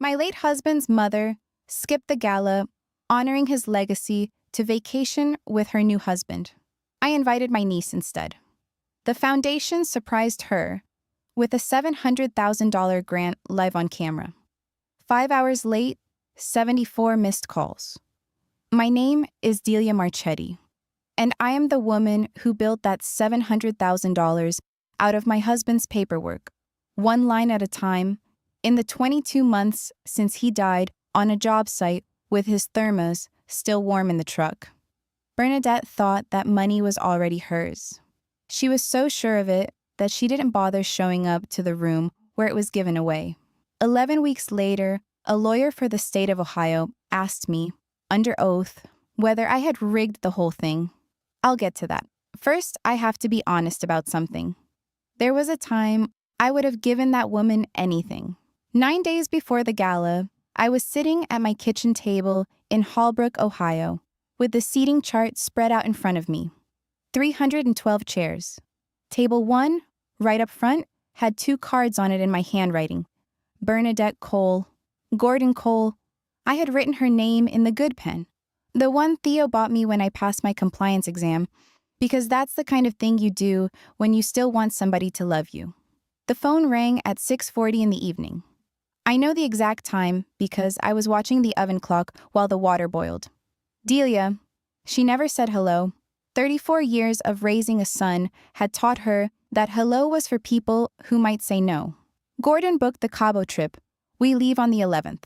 My late husband's mother skipped the gala, honoring his legacy, to vacation with her new husband. I invited my niece instead. The foundation surprised her with a $700,000 grant live on camera. 5 hours late, 74 missed calls. My name is Delia Marchetti, and I am the woman who built that $700,000 out of my husband's paperwork, one line at a time, in the 22 months since he died on a job site with his thermos still warm in the truck. Bernadette thought that money was already hers. She was so sure of it that she didn't bother showing up to the room where it was given away. 11 weeks later, a lawyer for the state of Ohio asked me, under oath, whether I had rigged the whole thing. I'll get to that. First, I have to be honest about something. There was a time I would have given that woman anything. 9 days before the gala, I was sitting at my kitchen table in Hallbrook, Ohio, with the seating chart spread out in front of me. 312 chairs. Table 1, right up front, had 2 cards on it in my handwriting. Bernadette Cole, Gordon Cole. I had written her name in the good pen, the one Theo bought me when I passed my compliance exam, because that's the kind of thing you do when you still want somebody to love you. The phone rang at 6:40 in the evening. I know the exact time because I was watching the oven clock while the water boiled. Delia, she never said hello. 34 years of raising a son had taught her that hello was for people who might say no. Gordon booked the Cabo trip. We leave on the 11th.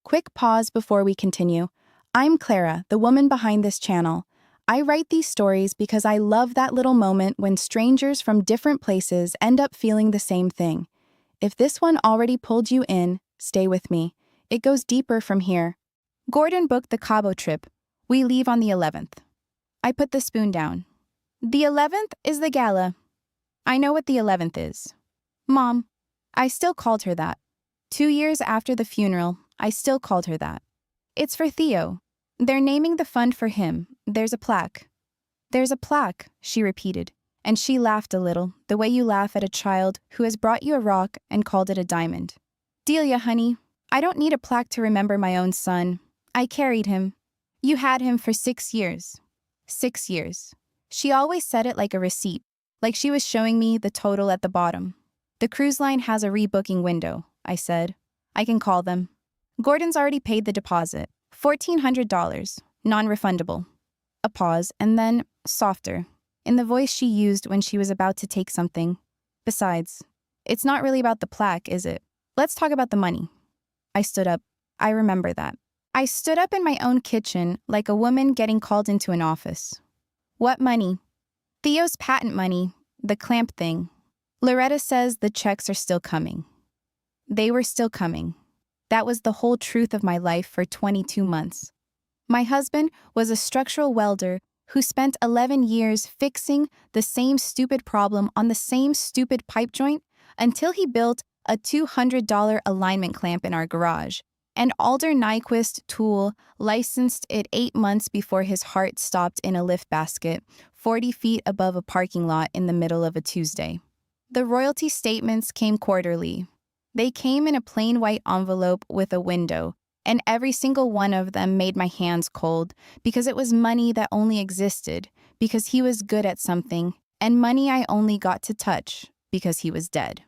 Quick pause before we continue. I'm Clara, the woman behind this channel. I write these stories because I love that little moment when strangers from different places end up feeling the same thing. If this one already pulled you in, stay with me. It goes deeper from here. Gordon booked the Cabo trip. We leave on the 11th. I put the spoon down. The 11th is the gala. I know what the 11th is. Mom, I still called her that. 2 years after the funeral, I still called her that. It's for Theo. They're naming the fund for him. There's a plaque. There's a plaque, she repeated, and she laughed a little, the way you laugh at a child who has brought you a rock and called it a diamond. Delia, honey, I don't need a plaque to remember my own son. I carried him. You had him for 6 years. 6 years. She always said it like a receipt, like she was showing me the total at the bottom. The cruise line has a rebooking window, I said. I can call them. Gordon's already paid the deposit. $1,400, non-refundable. A pause, and then, softer, in the voice she used when she was about to take something. Besides, it's not really about the plaque, is it? Let's talk about the money. I stood up. I remember that. I stood up in my own kitchen like a woman getting called into an office. What money? Theo's patent money, the clamp thing. Loretta says the checks are still coming. They were still coming. That was the whole truth of my life for 22 months. My husband was a structural welder who spent 11 years fixing the same stupid problem on the same stupid pipe joint until he built a $200 alignment clamp in our garage. And Alder Nyquist Tool licensed it 8 months before his heart stopped in a lift basket, 40 feet above a parking lot in the middle of a Tuesday. The royalty statements came quarterly. They came in a plain white envelope with a window, and every single one of them made my hands cold because it was money that only existed because he was good at something, and money I only got to touch because he was dead.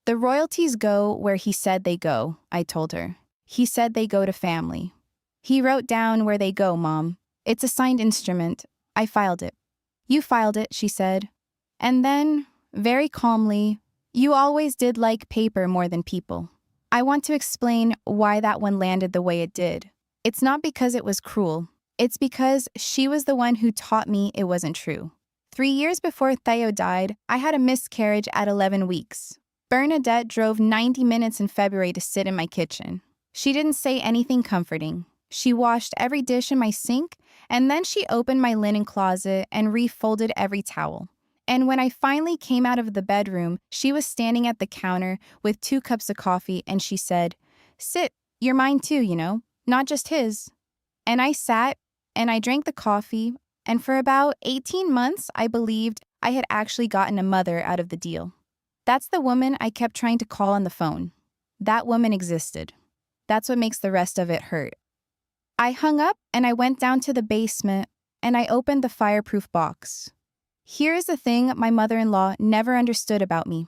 The royalties go where he said they go, I told her. He said they go to family. He wrote down where they go, Mom. It's a signed instrument. I filed it. You filed it, she said. And then, very calmly, you always did like paper more than people. I want to explain why that one landed the way it did. It's not because it was cruel. It's because she was the one who taught me it wasn't true. 3 years before Theo died, I had a miscarriage at 11 weeks. Bernadette drove 90 minutes in February to sit in my kitchen. She didn't say anything comforting. She washed every dish in my sink, and then she opened my linen closet and refolded every towel. And when I finally came out of the bedroom, she was standing at the counter with 2 cups of coffee, and she said, "Sit, you're mine too, you know, not just his." And I sat, and I drank the coffee, and for about 18 months, I believed I had actually gotten a mother out of the deal. That's the woman I kept trying to call on the phone. That woman existed. That's what makes the rest of it hurt. I hung up and I went down to the basement and I opened the fireproof box. Here is the thing my mother-in-law never understood about me.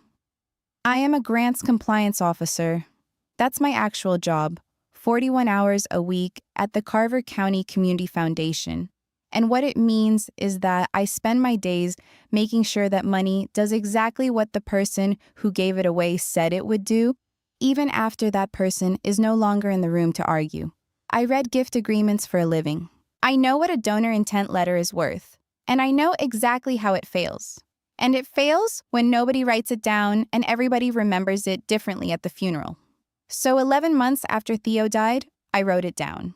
I am a grants compliance officer. That's my actual job, 41 hours a week at the Carver County Community Foundation. And what it means is that I spend my days making sure that money does exactly what the person who gave it away said it would do, even after that person is no longer in the room to argue. I read gift agreements for a living. I know what a donor intent letter is worth, and I know exactly how it fails. And it fails when nobody writes it down and everybody remembers it differently at the funeral. So 11 months after Theo died, I wrote it down.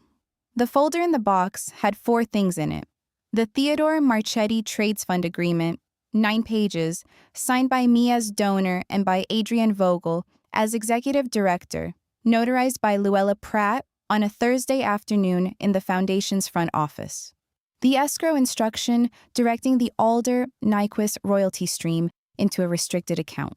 The folder in the box had 4 things in it. The Theodore Marchetti Trades Fund Agreement, 9 pages, signed by me as donor and by Adrienne Vogel as executive director, notarized by Luella Pratt on a Thursday afternoon in the foundation's front office. The escrow instruction directing the Alder Nyquist royalty stream into a restricted account.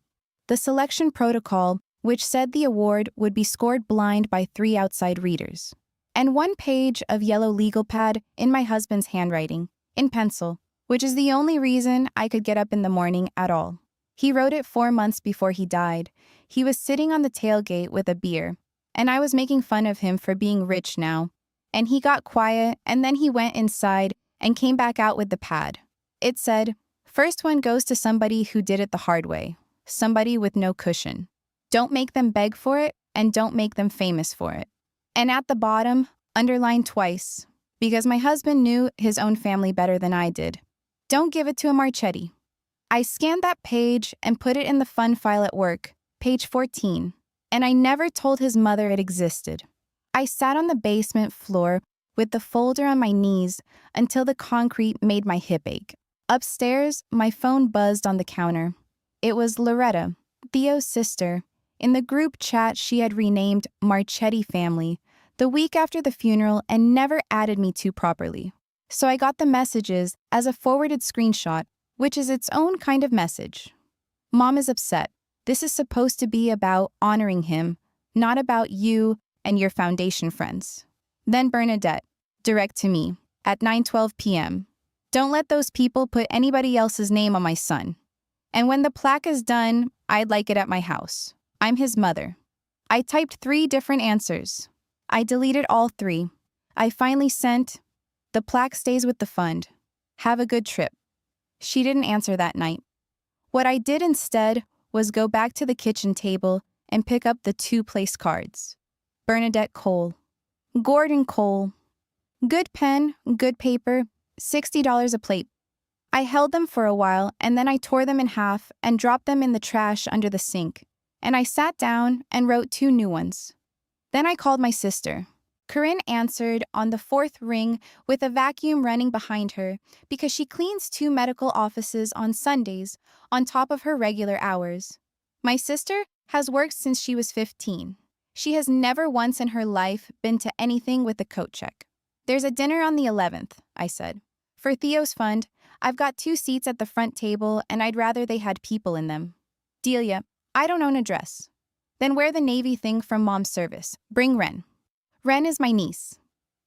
The selection protocol, which said the award would be scored blind by 3 outside readers. And 1 page of yellow legal pad in my husband's handwriting, in pencil, which is the only reason I could get up in the morning at all. He wrote it 4 months before he died. He was sitting on the tailgate with a beer, and I was making fun of him for being rich now. And he got quiet, and then he went inside and came back out with the pad. It said, "First one goes to somebody who did it the hard way, somebody with no cushion. Don't make them beg for it, and don't make them famous for it." And at the bottom, underlined twice, because my husband knew his own family better than I did. Don't give it to a Marchetti. I scanned that page and put it in the fund file at work, page 14, and I never told his mother it existed. I sat on the basement floor with the folder on my knees until the concrete made my hip ache. Upstairs, my phone buzzed on the counter. It was Loretta, Theo's sister. In the group chat, she had renamed Marchetti Family the week after the funeral and never added me to properly. So I got the messages as a forwarded screenshot, which is its own kind of message. Mom is upset. This is supposed to be about honoring him, not about you and your foundation friends. Then Bernadette, direct to me, at 9:12 p.m. Don't let those people put anybody else's name on my son. And when the plaque is done, I'd like it at my house. I'm his mother. I typed 3 different answers. I deleted all 3. I finally sent, "The plaque stays with the fund. Have a good trip." She didn't answer that night. What I did instead was go back to the kitchen table and pick up the 2 place cards. Bernadette Cole. Gordon Cole. Good pen, good paper, $60 a plate. I held them for a while and then I tore them in half and dropped them in the trash under the sink. And I sat down and wrote 2 new ones. Then I called my sister. Corinne answered on the 4th ring with a vacuum running behind her because she cleans 2 medical offices on Sundays on top of her regular hours. My sister has worked since she was 15. She has never once in her life been to anything with a coat check. "There's a dinner on the 11th, I said. "For Theo's fund, I've got 2 seats at the front table and I'd rather they had people in them." "Delia, I don't own a dress." "Then wear the navy thing from Mom's service. Bring Ren." Ren is my niece.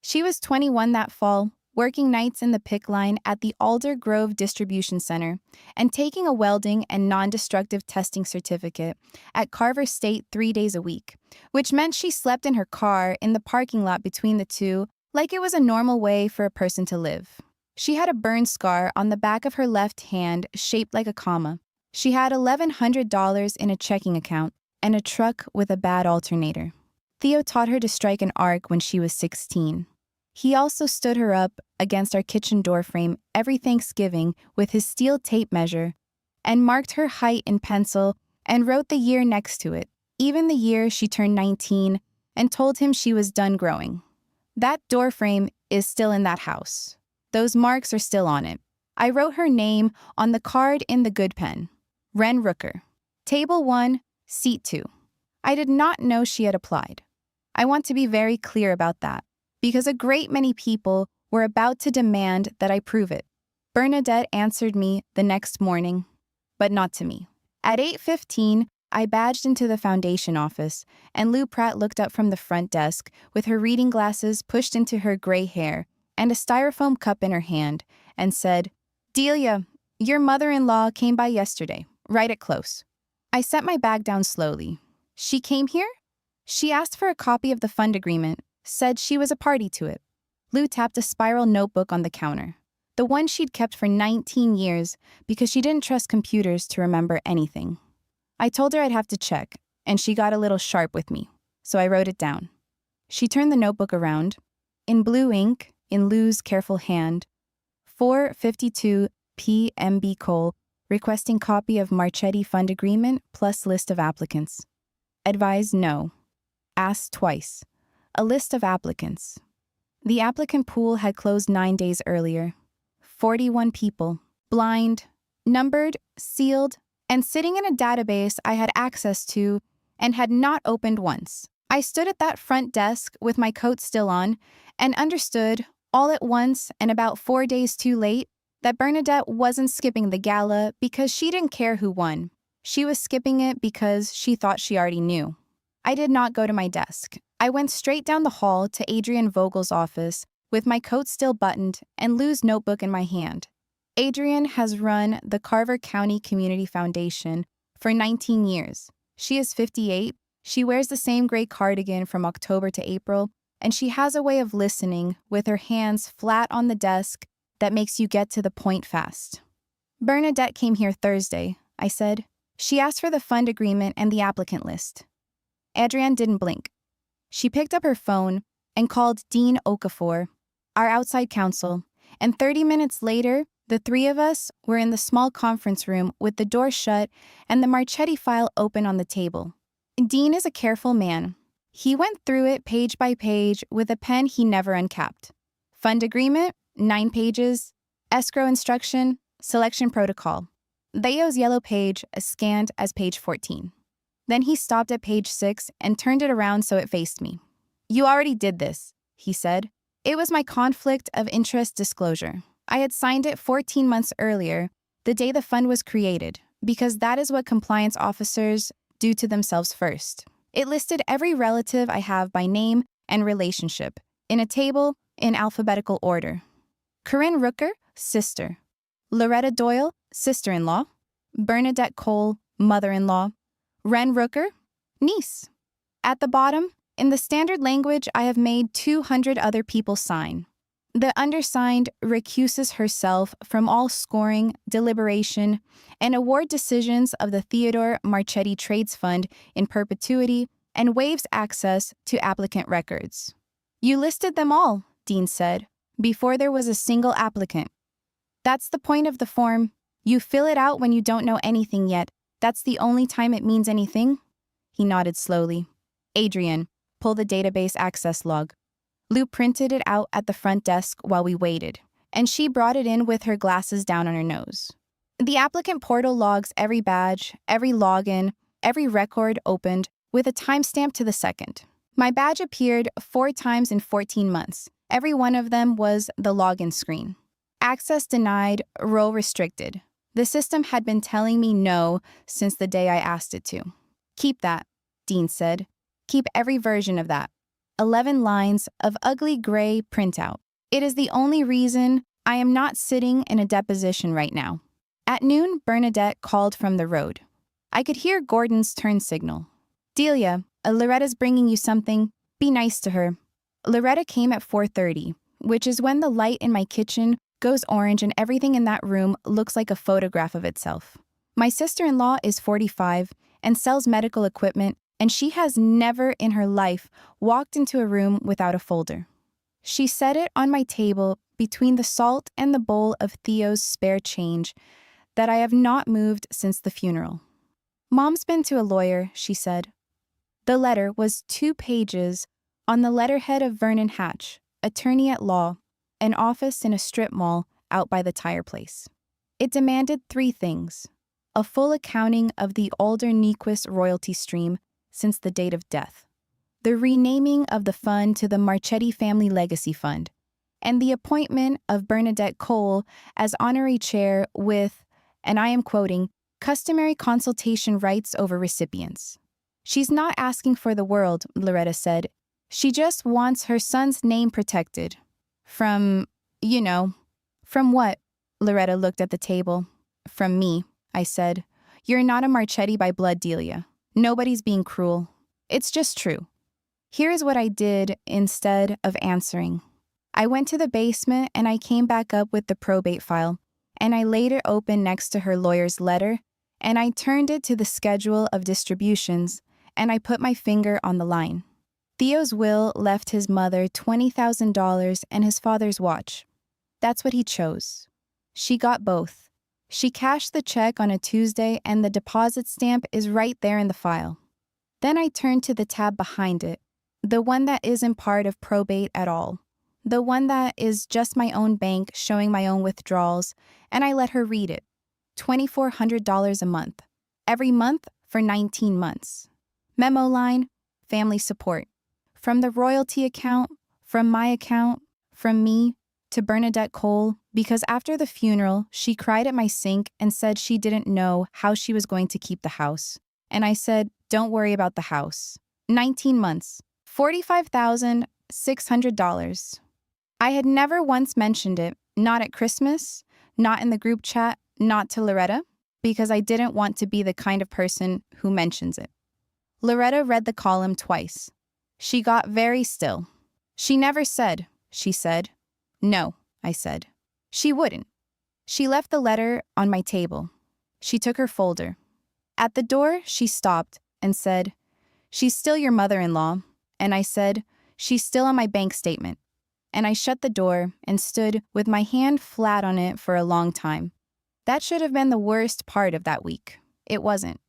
She was 21 that fall, working nights in the pick line at the Alder Grove Distribution Center and taking a welding and non-destructive testing certificate at Carver State 3 days a week, which meant she slept in her car in the parking lot between the 2 like it was a normal way for a person to live. She had a burn scar on the back of her left hand shaped like a comma. She had $1,100 in a checking account and a truck with a bad alternator. Theo taught her to strike an arc when she was 16. He also stood her up against our kitchen door frame every Thanksgiving with his steel tape measure and marked her height in pencil and wrote the year next to it, even the year she turned 19, and told him she was done growing. That door frame is still in that house. Those marks are still on it. I wrote her name on the card in the good pen. Ren Rooker. Table 1, Seat 2. I did not know she had applied. I want to be very clear about that, because a great many people were about to demand that I prove it. Bernadette answered me the next morning, but not to me. At 8:15, I badged into the foundation office, and Lou Pratt looked up from the front desk with her reading glasses pushed into her gray hair and a styrofoam cup in her hand, and said, "Delia, your mother-in-law came by yesterday, right at close." I set my bag down slowly. "She came here?" "She asked for a copy of the fund agreement, said she was a party to it." Lou tapped a spiral notebook on the counter, the one she'd kept for 19 years because she didn't trust computers to remember anything. I told her I'd have to check, and she got a little sharp with me, so I wrote it down. She turned the notebook around. In blue ink, in Lou's careful hand, 452 PMB Cole, requesting copy of Marchetti Fund Agreement plus list of applicants. Advised no. Asked twice. A list of applicants. The applicant pool had closed 9 days earlier. 41 people, blind, numbered, sealed, and sitting in a database I had access to and had not opened once. I stood at that front desk with my coat still on and understood, all at once and about 4 days too late, that Bernadette wasn't skipping the gala because she didn't care who won. She was skipping it because she thought she already knew. I did not go to my desk. I went straight down the hall to Adrian Vogel's office with my coat still buttoned and Lou's notebook in my hand. Adrian has run the Carver County Community Foundation for 19 years. She is 58, she wears the same gray cardigan from October to April, and she has a way of listening with her hands flat on the desk that makes you get to the point fast. "Bernadette came here Thursday," I said. "She asked for the fund agreement and the applicant list." Adrienne didn't blink. She picked up her phone and called Dean Okafor, our outside counsel, and 30 minutes later, the three of us were in the small conference room with the door shut and the Marchetti file open on the table. Dean is a careful man. He went through it page by page with a pen he never uncapped. Fund agreement, 9 pages. Escrow instruction, selection protocol. Theo's yellow page scanned as page 14. Then he stopped at page 6 and turned it around so it faced me. "You already did this," he said. "It was my conflict of interest disclosure. I had signed it 14 months earlier, the day the fund was created, because that is what compliance officers do to themselves first. It listed every relative I have by name and relationship, in a table in alphabetical order. Corinne Rooker, sister. Loretta Doyle, sister-in-law. Bernadette Cole, mother-in-law. Ren Rooker, niece. At the bottom, in the standard language I have made 200 other people sign. The undersigned recuses herself from all scoring, deliberation, and award decisions of the Theodore Marchetti Trades Fund in perpetuity and waives access to applicant records." "You listed them all," Dean said, "before there was a single applicant. That's the point of the form. You fill it out when you don't know anything yet. That's the only time it means anything." He nodded slowly. "Adrian, pull the database access log." Lou printed it out at the front desk while we waited, and she brought it in with her glasses down on her nose. The applicant portal logs every badge, every login, every record opened, with a timestamp to the second. My badge appeared 4 times in 14 months. Every one of them was the login screen. Access denied, row restricted. The system had been telling me no since the day I asked it to. "Keep that," Dean said. "Keep every version of that." 11 lines of ugly gray printout. It is the only reason I am not sitting in a deposition right now. At noon, Bernadette called from the road. I could hear Gordon's turn signal. "Delia, Loretta's bringing you something. Be nice to her." Loretta came at 4:30, which is when the light in my kitchen goes orange and everything in that room looks like a photograph of itself. My sister-in-law is 45 and sells medical equipment, and she has never in her life walked into a room without a folder. She set it on my table between the salt and the bowl of Theo's spare change that I have not moved since the funeral. "Mom's been to a lawyer," she said. The letter was 2 pages on the letterhead of Vernon Hatch, attorney at law, an office in a strip mall out by the tire place. It demanded 3 things: a full accounting of the Alder Nyquist royalty stream since the date of death, the renaming of the fund to the Marchetti Family Legacy Fund, and the appointment of Bernadette Cole as honorary chair with, and I am quoting, Customary consultation rights over recipients. She's not asking for the world, Loretta said. She just wants her son's name protected. From, you know. From what? Loretta looked at the table. From me, I said. You're not a Marchetti by blood, Delia. Nobody's being cruel. It's just true. Here's what I did instead of answering. I went to the basement and I came back up with the probate file, and I laid it open next to her lawyer's letter, and I turned it to the schedule of distributions, and I put my finger on the line. Theo's will left his mother $20,000 and his father's watch. That's what he chose. She got both. She cashed the check on a Tuesday, and the deposit stamp is right there in the file. Then I turned to the tab behind it, the one that isn't part of probate at all, the one that is just my own bank showing my own withdrawals, and I let her read it. $2,400 a month. Every month for 19 months. Memo line, family support. From the royalty account, from my account, from me, to Bernadette Cole, because after the funeral, she cried at my sink and said she didn't know how she was going to keep the house. And I said, don't worry about the house. 19 months, $45,600. I had never once mentioned it, not at Christmas, not in the group chat, not to Loretta, because I didn't want to be the kind of person who mentions it. Loretta read the column twice. She got very still. She never said, she said. No, I said. She wouldn't. She left the letter on my table. She took her folder. At the door, she stopped and said, she's still your mother-in-law. And I said, she's still on my bank statement. And I shut the door and stood with my hand flat on it for a long time. That should have been the worst part of that week. It wasn't.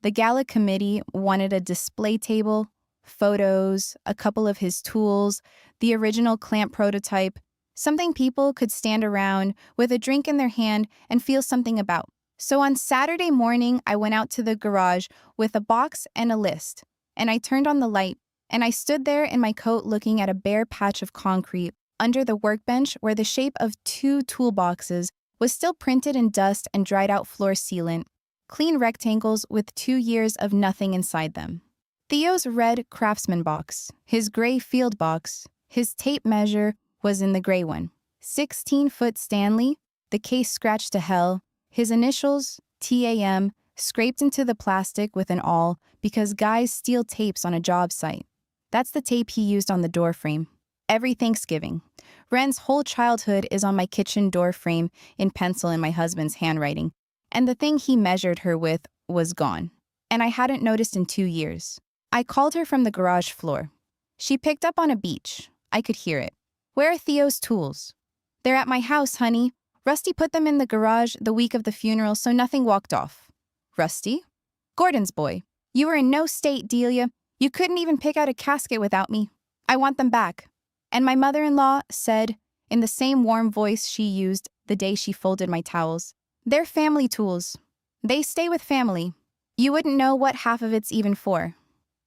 The Gala committee wanted a display table, photos, a couple of his tools, the original clamp prototype, something people could stand around with a drink in their hand and feel something about. So on Saturday morning, I went out to the garage with a box and a list, and I turned on the light, and I stood there in my coat looking at a bare patch of concrete under the workbench where the shape of 2 toolboxes was still printed in dust and dried out floor sealant, clean rectangles with 2 years of nothing inside them. Theo's red Craftsman box, his gray field box, his tape measure was in the gray one. 16-foot Stanley, the case scratched to hell, his initials, TAM, scraped into the plastic with an awl because guys steal tapes on a job site. That's the tape he used on the door frame. Every Thanksgiving. Ren's whole childhood is on my kitchen door frame in pencil in my husband's handwriting, and the thing he measured her with was gone, and I hadn't noticed in 2 years. I called her from the garage floor. She picked up on a beach. I could hear it. Where are Theo's tools? They're at my house, honey. Rusty put them in the garage the week of the funeral so nothing walked off. Rusty? Gordon's boy. You were in no state, Delia. You couldn't even pick out a casket without me. I want them back. And my mother-in-law said, in the same warm voice she used the day she folded my towels, they're family tools. They stay with family. You wouldn't know what half of it's even for.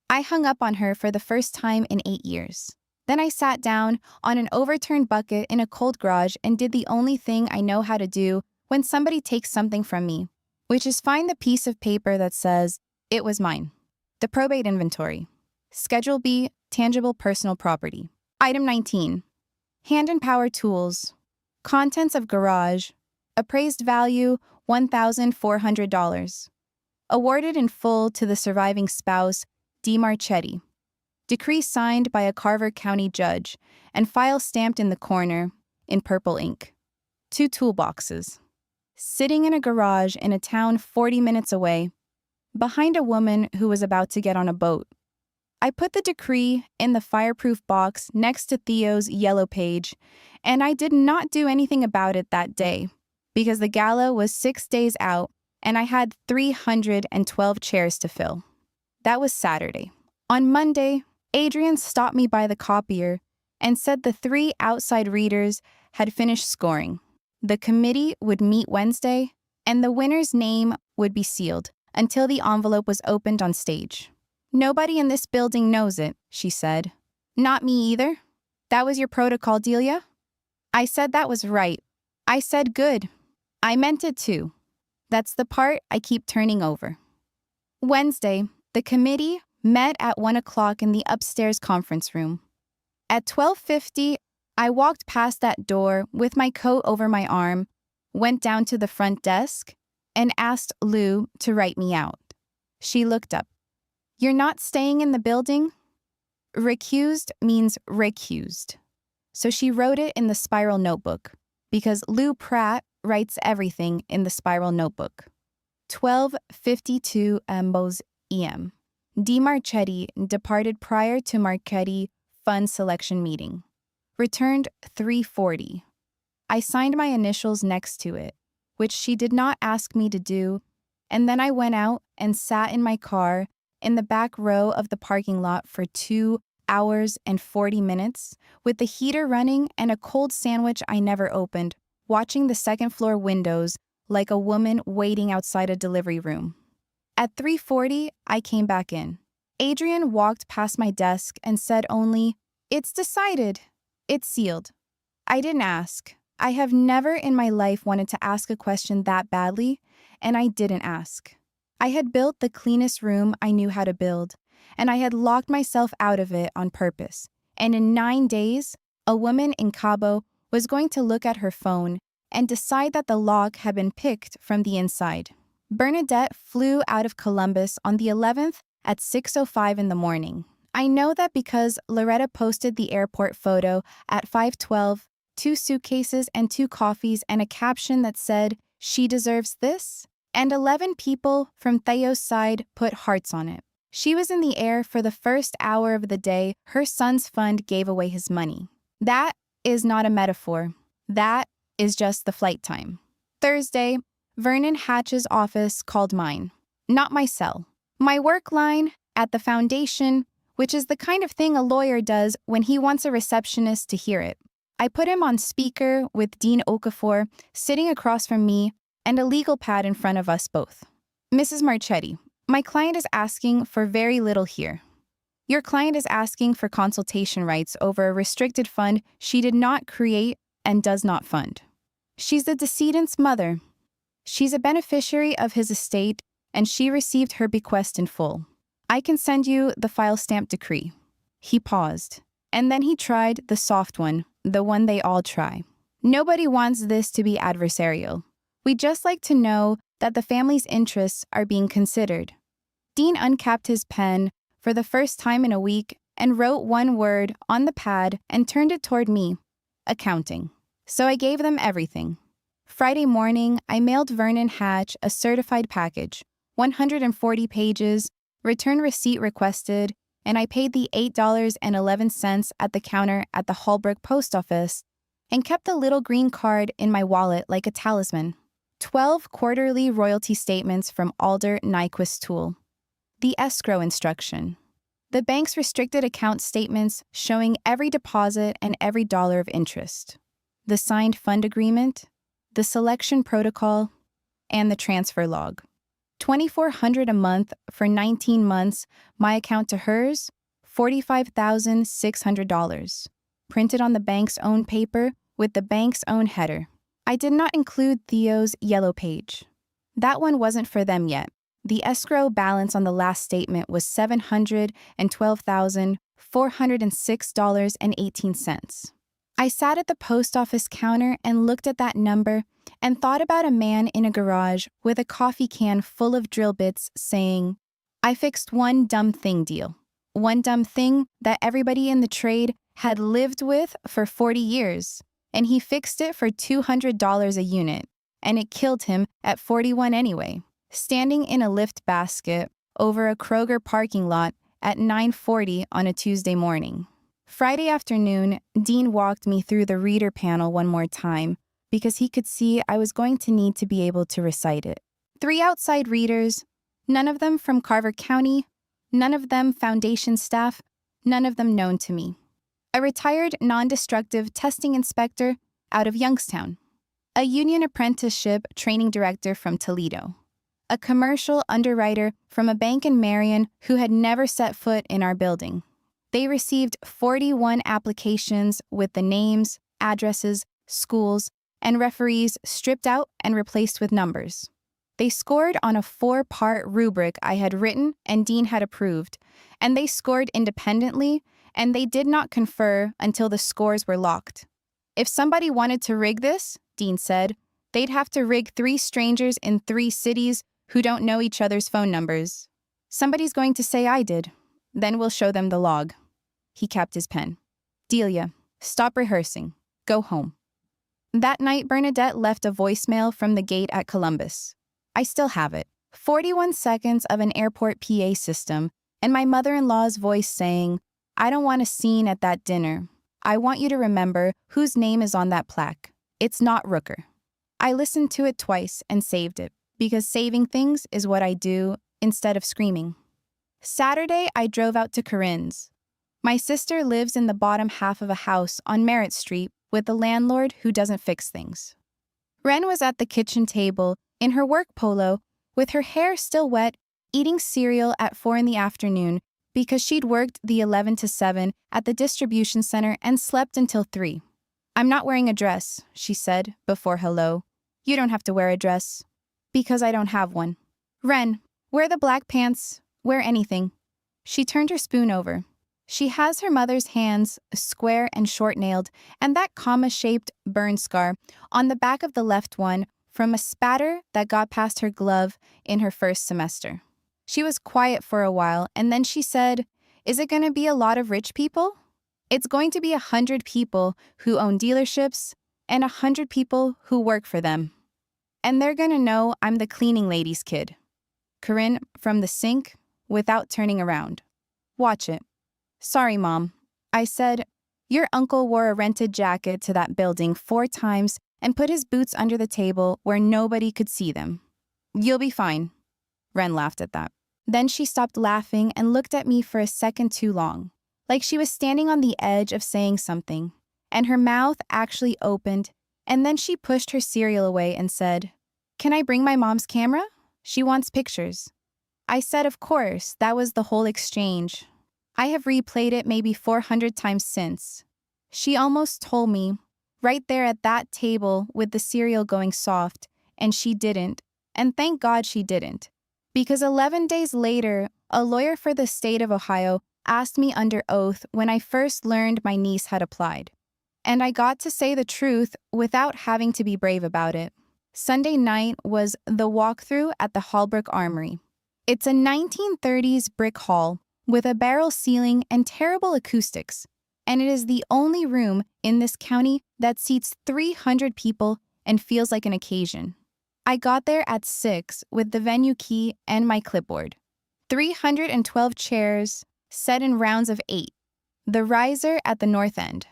I hung up on her for the first time in 8 years. Then I sat down on an overturned bucket in a cold garage and did the only thing I know how to do when somebody takes something from me, which is find the piece of paper that says, it was mine. The probate inventory. Schedule B, tangible personal property. Item 19. Hand and power tools. Contents of garage. Appraised value, $1,400. Awarded in full to the surviving spouse, D. Marchetti. Decree signed by a Carver County judge and file stamped in the corner in purple ink. 2 toolboxes. Sitting in a garage in a town 40 minutes away, behind a woman who was about to get on a boat. I put the decree in the fireproof box next to Theo's yellow page, and I did not do anything about it that day because the gala was 6 days out and I had 312 chairs to fill. That was Saturday. On Monday, Adrian stopped me by the copier and said the 3 outside readers had finished scoring. The committee would meet Wednesday, and the winner's name would be sealed until the envelope was opened on stage. Nobody in this building knows it, she said. Not me either. That was your protocol, Delia? I said that was right. I said good. I meant it too. That's the part I keep turning over. Wednesday, the committee met at 1 o'clock in the upstairs conference room. At 12:50, I walked past that door with my coat over my arm, went down to the front desk, and asked Lou to write me out. She looked up. "You're not staying in the building?" Recused means recused. So she wrote it in the spiral notebook, because Lou Pratt writes everything in the spiral notebook. 12:52 Ambos EM. D. Marchetti departed prior to Marchetti fund selection meeting. Returned 3:40. I signed my initials next to it, which she did not ask me to do, and then I went out and sat in my car in the back row of the parking lot for 2 hours and 40 minutes, with the heater running and a cold sandwich I never opened, watching the second floor windows like a woman waiting outside a delivery room. At 3:40, I came back in. Adrian walked past my desk and said only, "It's decided. It's sealed." I didn't ask. I have never in my life wanted to ask a question that badly, and I didn't ask. I had built the cleanest room I knew how to build, and I had locked myself out of it on purpose. And in 9 days, a woman in Cabo was going to look at her phone and decide that the lock had been picked from the inside. Bernadette flew out of Columbus on the 11th at 6:05 in the morning. I know that because Loretta posted the airport photo at 5:12, 2 suitcases and 2 coffees and a caption that said, "She deserves this," and 11 people from Theo's side put hearts on it. She was in the air for the first hour of the day her son's fund gave away his money. That is not a metaphor. That is just the flight time. Thursday, Vernon Hatch's office called mine. Not my cell. My work line at the foundation, which is the kind of thing a lawyer does when he wants a receptionist to hear it. I put him on speaker with Dean Okafor sitting across from me and a legal pad in front of us both. "Mrs. Marchetti, my client is asking for very little here. Your client is asking for consultation rights over a restricted fund she did not create and does not fund. She's the decedent's mother. She's a beneficiary of his estate, and she received her bequest in full. I can send you the file-stamped decree." He paused, and then he tried the soft one, the one they all try. "Nobody wants this to be adversarial. We'd just like to know that the family's interests are being considered." Dean uncapped his pen for the first time in a week and wrote one word on the pad and turned it toward me: accounting. So I gave them everything. Friday morning, I mailed Vernon Hatch a certified package, 140 pages, return receipt requested, and I paid the $8.11 at the counter at the Holbrook post office and kept the little green card in my wallet like a talisman. 12 quarterly royalty statements from Alder Nyquist Tool. The escrow instruction. The bank's restricted account statements showing every deposit and every dollar of interest. The signed fund agreement, the selection protocol, and the transfer log. $2,400 a month for 19 months, my account to hers, $45,600. Printed on the bank's own paper with the bank's own header. I did not include Theo's yellow page. That one wasn't for them yet. The escrow balance on the last statement was $712,406.18. I sat at the post office counter and looked at that number and thought about a man in a garage with a coffee can full of drill bits saying, "I fixed one dumb thing deal. One dumb thing that everybody in the trade had lived with for 40 years, and he fixed it for $200 a unit, and it killed him at 41 anyway." Standing in a lift basket over a Kroger parking lot at 9:40 on a Tuesday morning. Friday afternoon, Dean walked me through the reader panel one more time because he could see I was going to need to be able to recite it. 3 outside readers, none of them from Carver County, none of them foundation staff, none of them known to me. A retired non-destructive testing inspector out of Youngstown. A union apprenticeship training director from Toledo. A commercial underwriter from a bank in Marion who had never set foot in our building. They received 41 applications with the names, addresses, schools, and referees stripped out and replaced with numbers. They scored on a 4-part rubric I had written and Dean had approved, and they scored independently, and they did not confer until the scores were locked. If somebody wanted to rig this, Dean said, they'd have to rig 3 strangers in 3 cities who don't know each other's phone numbers. Somebody's going to say I did. Then we'll show them the log. He capped his pen. Delia, stop rehearsing. Go home. That night, Bernadette left a voicemail from the gate at Columbus. I still have it. 41 seconds of an airport PA system, and my mother-in-law's voice saying, I don't want a scene at that dinner. I want you to remember whose name is on that plaque. It's not Rooker. I listened to it twice and saved it, because saving things is what I do instead of screaming. Saturday, I drove out to Corinne's. My sister lives in the bottom half of a house on Merritt Street with a landlord who doesn't fix things. Ren was at the kitchen table in her work polo, with her hair still wet, eating cereal at 4 in the afternoon because she'd worked the 11 to 7 at the distribution center and slept until 3. I'm not wearing a dress, she said before hello. You don't have to wear a dress. Because I don't have one. Ren, wear the black pants, wear anything. She turned her spoon over. She has her mother's hands square and short-nailed, and that comma-shaped burn scar on the back of the left one from a spatter that got past her glove in her first semester. She was quiet for a while, and then she said, Is it going to be a lot of rich people? It's going to be 100 people who own dealerships and 100 people who work for them. And they're going to know I'm the cleaning lady's kid. Corinne, from the sink, without turning around. Watch it. Sorry, Mom. I said, your uncle wore a rented jacket to that building 4 times and put his boots under the table where nobody could see them. You'll be fine. Ren laughed at that. Then she stopped laughing and looked at me for a second too long, like she was standing on the edge of saying something, and her mouth actually opened, and then she pushed her cereal away and said, Can I bring my mom's camera? She wants pictures. I said, of course, that was the whole exchange. I have replayed it maybe 400 times since. She almost told me, right there at that table with the cereal going soft, and she didn't, and thank God she didn't. Because 11 days later, a lawyer for the state of Ohio asked me under oath when I first learned my niece had applied. And I got to say the truth without having to be brave about it. Sunday night was the walkthrough at the Hallbrook Armory. It's a 1930s brick hall with a barrel ceiling and terrible acoustics, and it is the only room in this county that seats 300 people and feels like an occasion. I got there at 6 with the venue key and my clipboard. 312 chairs, set in rounds of 8. The riser at the north end.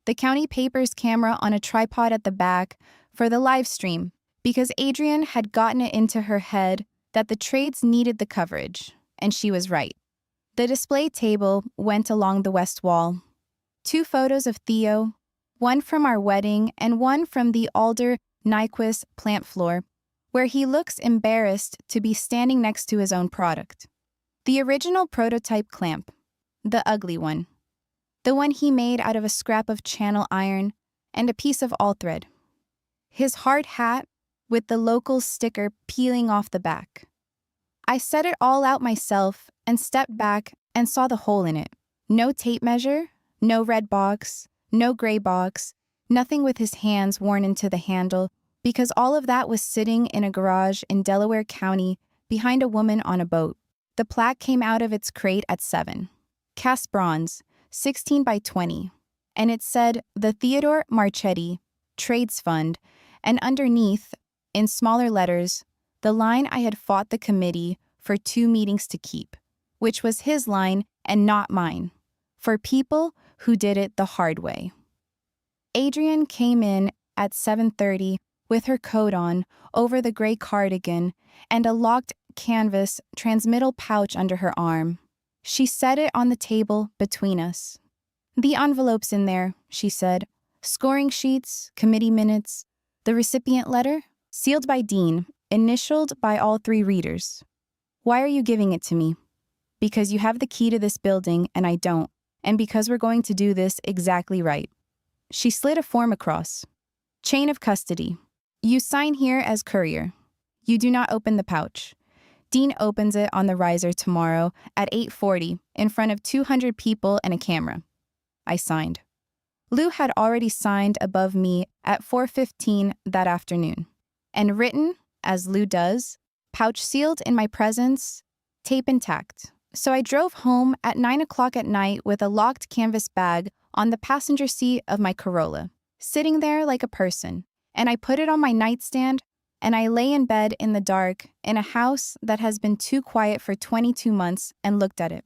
The county paper's camera on a tripod at the back for the live stream, because Adrienne had gotten it into her head that the trades needed the coverage, and she was right. The display table went along the west wall. 2 photos of Theo, one from our wedding and one from the Alder Nyquist plant floor, where he looks embarrassed to be standing next to his own product. The original prototype clamp, the ugly one. The one he made out of a scrap of channel iron and a piece of all thread. His hard hat with the local sticker peeling off the back. I set it all out myself and stepped back and saw the hole in it. No tape measure, no red box, no gray box, nothing with his hands worn into the handle, because all of that was sitting in a garage in Delaware County behind a woman on a boat. The plaque came out of its crate at 7. Cast bronze, 16 by 20, and it said the Theodore Marchetti Trades Fund, and underneath, in smaller letters, the line I had fought the committee for 2 meetings to keep, which was his line and not mine, for people who did it the hard way. Adrienne came in at 7:30 with her coat on over the gray cardigan and a locked canvas transmittal pouch under her arm. She set it on the table between us. The envelope's in there, she said. Scoring sheets, committee minutes, the recipient letter, sealed by Dean, initialed by all 3 readers. Why are you giving it to me? Because you have the key to this building and I don't, and because we're going to do this exactly right. She slid a form across. Chain of custody. You sign here as courier. You do not open the pouch. Dean opens it on the riser tomorrow at 8:40 in front of 200 people and a camera. I signed. Lou had already signed above me at 4:15 that afternoon. And written, as Lou does, pouch sealed in my presence, tape intact. So I drove home at 9 o'clock at night with a locked canvas bag on the passenger seat of my Corolla, sitting there like a person. And I put it on my nightstand, and I lay in bed in the dark in a house that has been too quiet for 22 months and looked at it.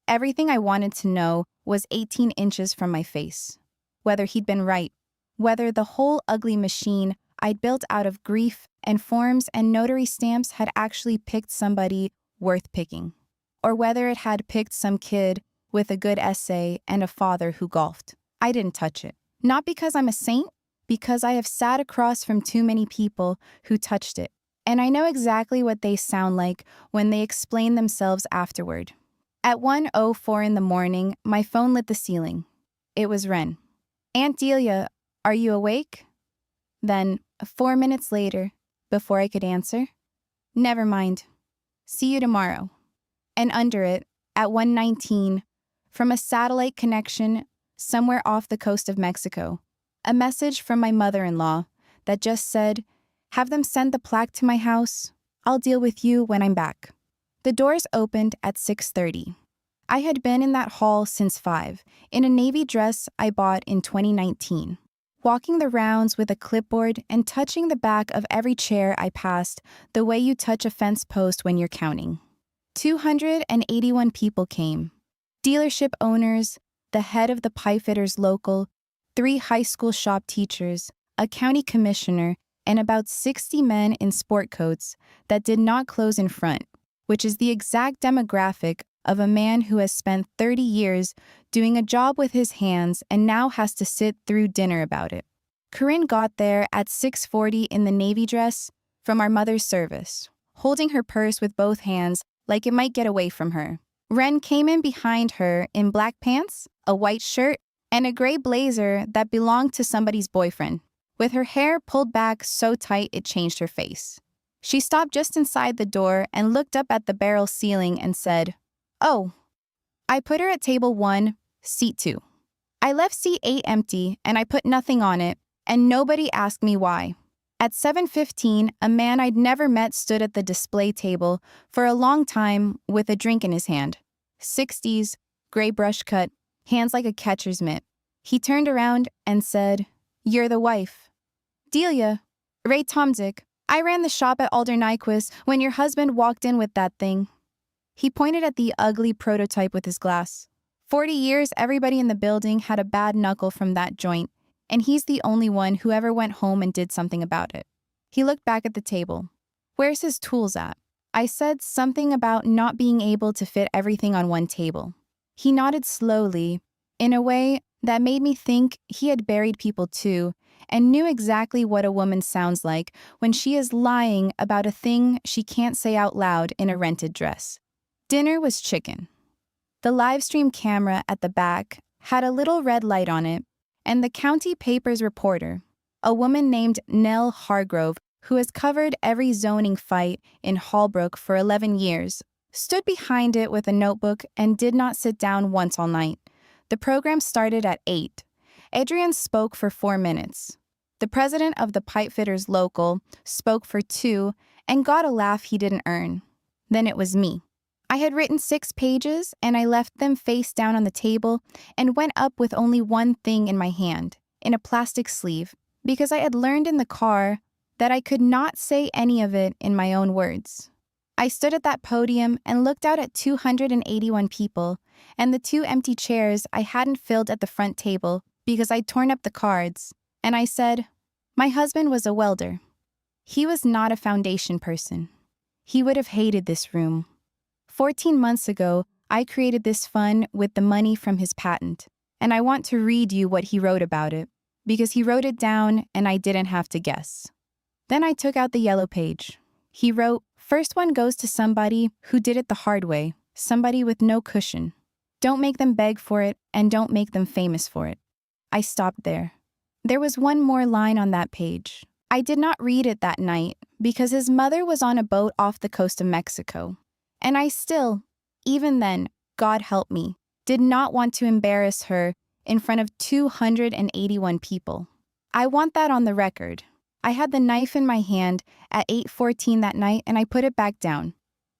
Everything I wanted to know was 18 inches from my face. Whether he'd been right, whether the whole ugly machine I'd built out of grief and forms and notary stamps had actually picked somebody worth picking, or whether it had picked some kid with a good essay and a father who golfed. I didn't touch it. Not because I'm a saint, because I have sat across from too many people who touched it, and I know exactly what they sound like when they explain themselves afterward. At 1:04 in the morning, my phone lit the ceiling. It was Ren. "Aunt Delia, are you awake?" Then, 4 minutes later, before I could answer, "Never mind. See you tomorrow." And under it, at 1:19, from a satellite connection somewhere off the coast of Mexico, a message from my mother-in-law that just said, "Have them send the plaque to my house. I'll deal with you when I'm back." The doors opened at 6:30. I had been in that hall since 5, in a navy dress I bought in 2019, walking the rounds with a clipboard and touching the back of every chair I passed the way you touch a fence post when you're counting. 281 people came. Dealership owners, the head of the pipefitters local, 3 high school shop teachers, a county commissioner, and about 60 men in sport coats that did not close in front, which is the exact demographic of a man who has spent 30 years doing a job with his hands and now has to sit through dinner about it. Corinne got there at 6:40 in the navy dress from our mother's service, holding her purse with both hands like it might get away from her. Ren came in behind her in black pants, a white shirt, and a gray blazer that belonged to somebody's boyfriend, with her hair pulled back so tight it changed her face. She stopped just inside the door and looked up at the barrel ceiling and said, "Oh." I put her at table 1, seat 2. I left seat 8 empty and I put nothing on it, and nobody asked me why. At 7:15, a man I'd never met stood at the display table for a long time with a drink in his hand. 60s, gray brush cut, hands like a catcher's mitt. He turned around and said, "You're the wife." "Delia, Ray Tomzik, I ran the shop at Alder Nyquist when your husband walked in with that thing." He pointed at the ugly prototype with his glass. 40 years, everybody in the building had a bad knuckle from that joint, and he's the only one who ever went home and did something about it. He looked back at the table. "Where's his tools at?" I said something about not being able to fit everything on one table. He nodded slowly, in a way that made me think he had buried people too, and knew exactly what a woman sounds like when she is lying about a thing she can't say out loud in a rented dress. Dinner was chicken. The live stream camera at the back had a little red light on it, and the county paper's reporter, a woman named Nell Hargrove, who has covered every zoning fight in Hallbrook for 11 years, stood behind it with a notebook and did not sit down once all night. The program started at 8. Adrian spoke for 4 minutes. The president of the pipefitters local spoke for 2 and got a laugh he didn't earn. Then it was me. I had written 6 pages and I left them face down on the table and went up with only one thing in my hand, in a plastic sleeve, because I had learned in the car that I could not say any of it in my own words. I stood at that podium and looked out at 281 people and the 2 empty chairs I hadn't filled at the front table because I'd torn up the cards, and I said, my husband was a welder. He was not a foundation person. He would have hated this room. 14 months ago, I created this fun with the money from his patent, and I want to read you what he wrote about it, because he wrote it down and I didn't have to guess. Then I took out the yellow page. He wrote, first one goes to somebody who did it the hard way, somebody with no cushion. Don't make them beg for it, and don't make them famous for it. I stopped there. There was one more line on that page. I did not read it that night because his mother was on a boat off the coast of Mexico. And I still, even then, God help me, did not want to embarrass her in front of 281 people. I want that on the record. I had the knife in my hand at 8:14 that night and I put it back down.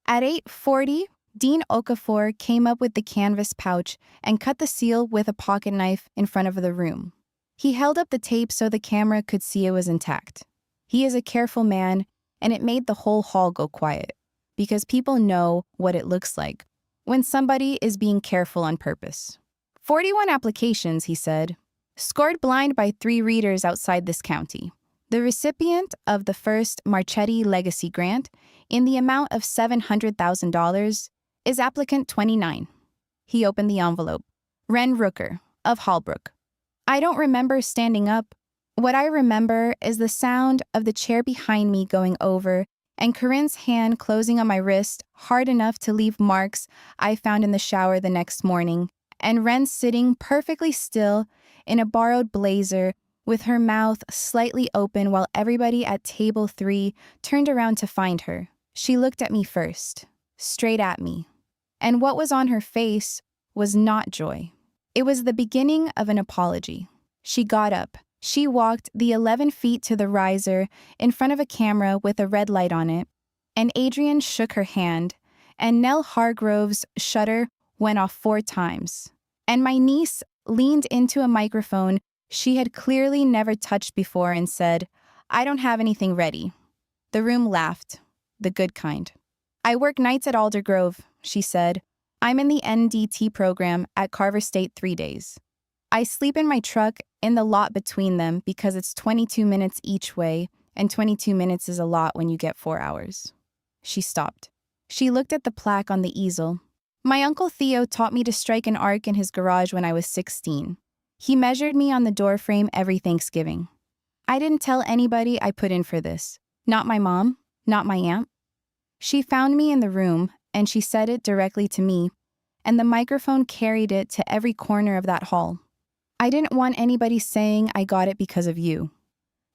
At 8:40, Dean Okafor came up with the canvas pouch and cut the seal with a pocket knife in front of the room. He held up the tape so the camera could see it was intact. He is a careful man, and it made the whole hall go quiet, because people know what it looks like when somebody is being careful on purpose. 41 applications, he said, scored blind by 3 readers outside this county. The recipient of the first Marchetti Legacy Grant in the amount of $700,000 is applicant 29. He opened the envelope. Ren Rooker, of Hallbrook. I don't remember standing up. What I remember is the sound of the chair behind me going over and Corinne's hand closing on my wrist hard enough to leave marks I found in the shower the next morning, and Ren sitting perfectly still in a borrowed blazer with her mouth slightly open while everybody at table 3 turned around to find her. She looked at me first, straight at me. And what was on her face was not joy. It was the beginning of an apology. She got up. She walked the 11 feet to the riser in front of a camera with a red light on it, and Adrian shook her hand, and Nell Hargrove's shutter went off 4 times. And my niece leaned into a microphone she had clearly never touched before and said, "I don't have anything ready." The room laughed, the good kind. "I work nights at Aldergrove," she said. "I'm in the NDT program at Carver State 3 days. I sleep in my truck in the lot between them because it's 22 minutes each way, and 22 minutes is a lot when you get 4 hours." She stopped. She looked at the plaque on the easel. "My Uncle Theo taught me to strike an arc in his garage when I was 16. He measured me on the doorframe every Thanksgiving. I didn't tell anybody I put in for this. Not my mom, not my aunt. She found me in the room, and she said it directly to me, and the microphone carried it to every corner of that hall. I didn't want anybody saying I got it because of you."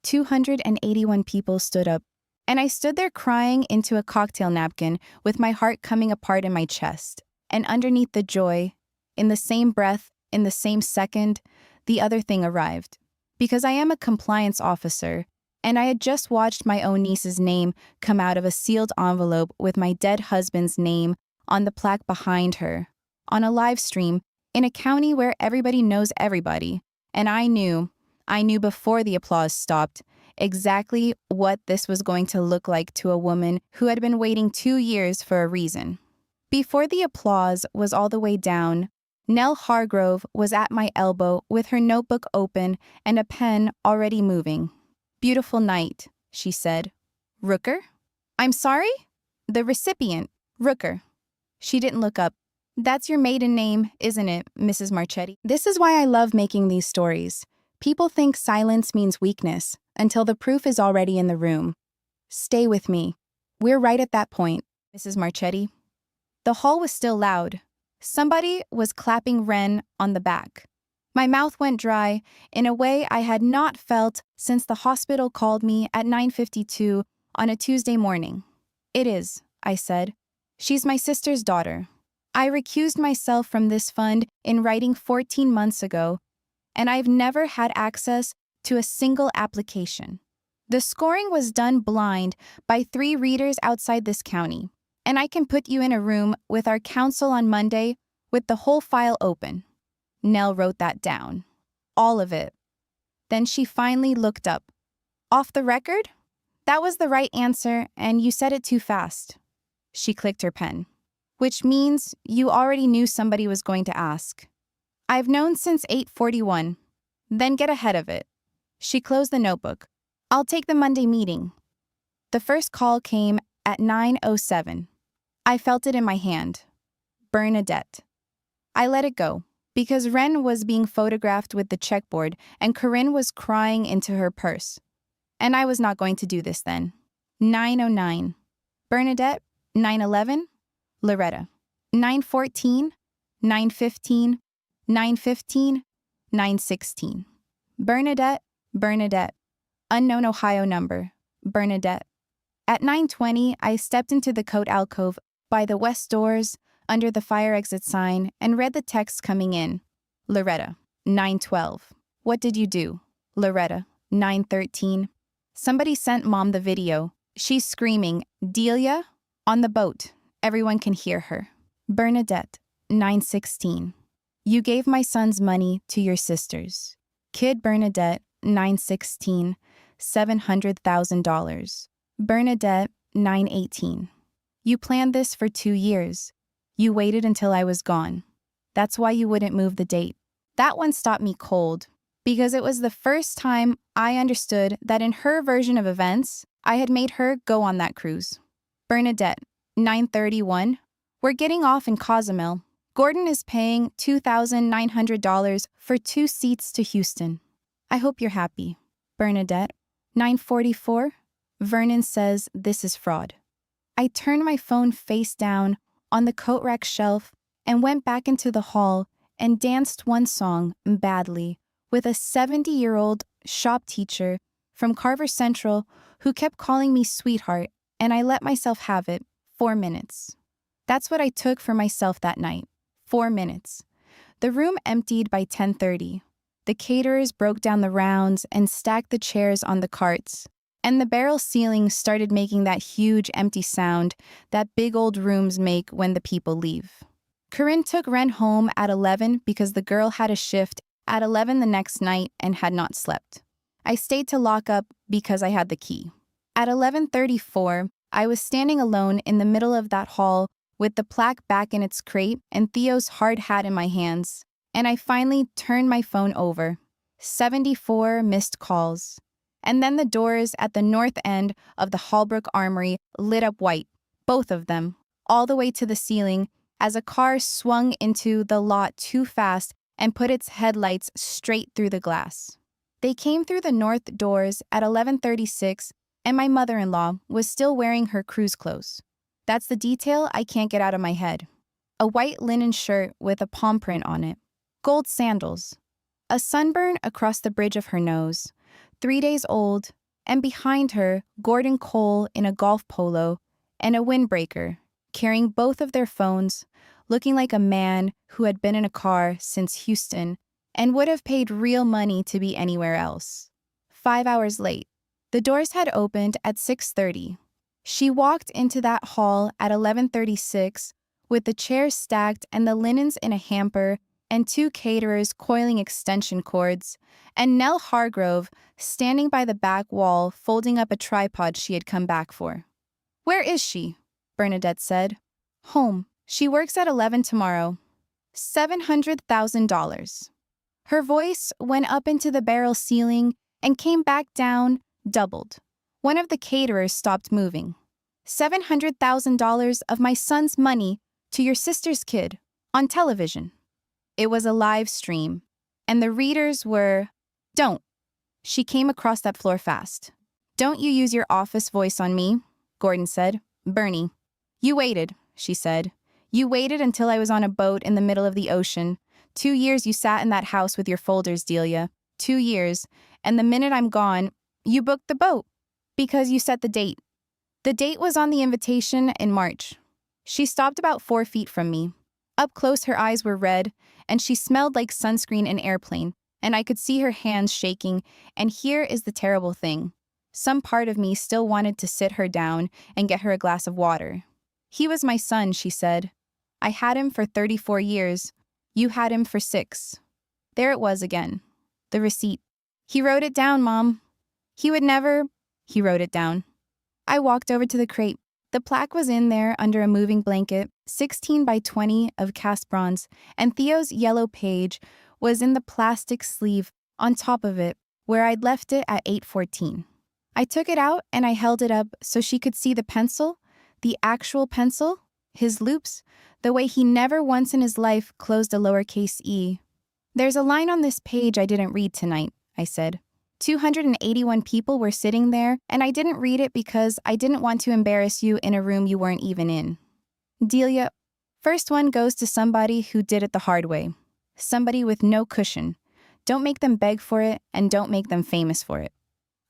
281 people stood up, and I stood there crying into a cocktail napkin with my heart coming apart in my chest. And underneath the joy, in the same breath, in the same second, the other thing arrived. Because I am a compliance officer, and I had just watched my own niece's name come out of a sealed envelope with my dead husband's name on the plaque behind her, on a live stream, in a county where everybody knows everybody, and I knew before the applause stopped, exactly what this was going to look like to a woman who had been waiting 2 years for a reason. Before the applause was all the way down, Nell Hargrove was at my elbow with her notebook open and a pen already moving. "Beautiful night," she said. "Rooker?" "I'm sorry?" "The recipient, Rooker." She didn't look up. "That's your maiden name, isn't it, Mrs. Marchetti?" This is why I love making these stories. People think silence means weakness until the proof is already in the room. Stay with me. We're right at that point, Mrs. Marchetti. The hall was still loud. Somebody was clapping Ren on the back. My mouth went dry in a way I had not felt since the hospital called me at 9:52 on a Tuesday morning. "It is," I said. "She's my sister's daughter. I recused myself from this fund in writing 14 months ago, and I've never had access to a single application. The scoring was done blind by 3 readers outside this county, and I can put you in a room with our counsel on Monday with the whole file open." Nell wrote that down. All of it. Then she finally looked up. "Off the record? That was the right answer, and you said it too fast." She clicked her pen. "Which means you already knew somebody was going to ask." "I've known since 8:41. Then get ahead of it." She closed the notebook. "I'll take the Monday meeting." The first call came at 9:07. I felt it in my hand. Bernadette. I let it go, because Ren was being photographed with the checkboard and Corinne was crying into her purse. And I was not going to do this then. 9:09. Bernadette. 9:11. Loretta. 9:14. 9:15. 9:15. 9:16. Bernadette. Bernadette. Unknown Ohio number. Bernadette. At 9:20, I stepped into the coat alcove by the west doors, under the fire exit sign, and read the text coming in. Loretta. 9:12. What did you do? Loretta. 9:13. Somebody sent Mom the video. She's screaming, Delia? On the boat. Everyone can hear her. Bernadette. 9:16. You gave my son's money to your sisters. Kid Bernadette. 9:16. $700,000. Bernadette. 9:18. You planned this for 2 years. You waited until I was gone. That's why you wouldn't move the date. That one stopped me cold, because it was the first time I understood that in her version of events, I had made her go on that cruise. Bernadette. 9:31. We're getting off in Cozumel. Gordon is paying $2,900 for 2 seats to Houston. I hope you're happy. Bernadette. 9:44. Vernon says this is fraud. I turned my phone face down on the coat rack shelf and went back into the hall and danced one song badly with a 70-year-old shop teacher from Carver Central who kept calling me sweetheart, and I let myself have it. 4 minutes. That's what I took for myself that night. 4 minutes. The room emptied by 10:30. The caterers broke down the rounds and stacked the chairs on the carts, and the barrel ceiling started making that huge empty sound that big old rooms make when the people leave. Corinne took Ren home at 11 because the girl had a shift at 11 the next night and had not slept. I stayed to lock up because I had the key. At 11:34, I was standing alone in the middle of that hall with the plaque back in its crate and Theo's hard hat in my hands, and I finally turned my phone over. 74 missed calls. And then the doors at the north end of the Hallbrook Armory lit up white, both of them, all the way to the ceiling, as a car swung into the lot too fast and put its headlights straight through the glass. They came through the north doors at 11:36, and my mother-in-law was still wearing her cruise clothes. That's the detail I can't get out of my head. A white linen shirt with a palm print on it. Gold sandals. A sunburn across the bridge of her nose. 3 days old, and behind her, Gordon Cole in a golf polo and a windbreaker, carrying both of their phones, looking like a man who had been in a car since Houston and would have paid real money to be anywhere else. 5 hours late. The doors had opened at 6:30. She walked into that hall at 11:36 with the chairs stacked and the linens in a hamper and 2 caterers coiling extension cords, and Nell Hargrove standing by the back wall folding up a tripod she had come back for. Where is she? Bernadette said. Home. She works at 11 tomorrow. $700,000. Her voice went up into the barrel ceiling and came back down, doubled. One of the caterers stopped moving. $700,000 of my son's money to your sister's kid, on television. It was a live stream, and the readers were, Don't. She came across that floor fast. Don't you use your office voice on me, Gordon said. Bernie. You waited, she said. You waited until I was on a boat in the middle of the ocean. 2 years you sat in that house with your folders, Delia. 2 years, and the minute I'm gone, you booked the boat. Because you set the date. The date was on the invitation in March. She stopped about 4 feet from me. Up close, her eyes were red, and she smelled like sunscreen in airplane, and I could see her hands shaking, and here is the terrible thing. Some part of me still wanted to sit her down and get her a glass of water. He was my son, she said. I had him for 34 years. You had him for 6. There it was again. The receipt. He wrote it down, Mom. He would never... He wrote it down. I walked over to the crate. The plaque was in there under a moving blanket, 16 by 20 of cast bronze, and Theo's yellow page was in the plastic sleeve on top of it, where I'd left it at 8:14. I took it out and I held it up so she could see the pencil, the actual pencil, his loops, the way he never once in his life closed a lowercase e. There's a line on this page I didn't read tonight, I said. 281 people were sitting there, and I didn't read it because I didn't want to embarrass you in a room you weren't even in. Delia, first one goes to somebody who did it the hard way. Somebody with no cushion. Don't make them beg for it, and don't make them famous for it.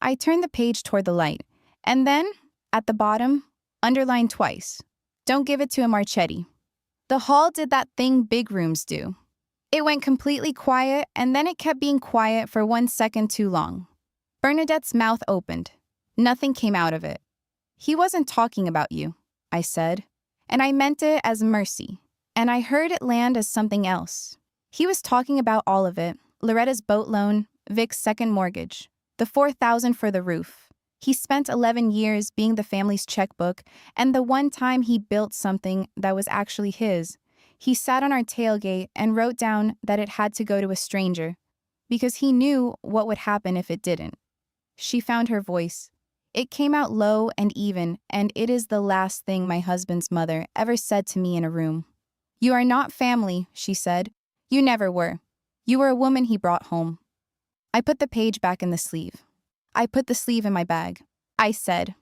I turned the page toward the light, and then, at the bottom, underlined twice. Don't give it to a Marchetti. The hall did that thing big rooms do. It went completely quiet, and then it kept being quiet for 1 second too long. Bernadette's mouth opened. Nothing came out of it. He wasn't talking about you, I said, and I meant it as mercy, and I heard it land as something else. He was talking about all of it, Loretta's boat loan, Vic's second mortgage, the $4,000 for the roof. He spent 11 years being the family's checkbook, and the one time he built something that was actually his, he sat on our tailgate and wrote down that it had to go to a stranger, because he knew what would happen if it didn't. She found her voice. It came out low and even, and it is the last thing my husband's mother ever said to me in a room. You are not family, she said. You never were. You were a woman he brought home. I put the page back in the sleeve. I put the sleeve in my bag. I said,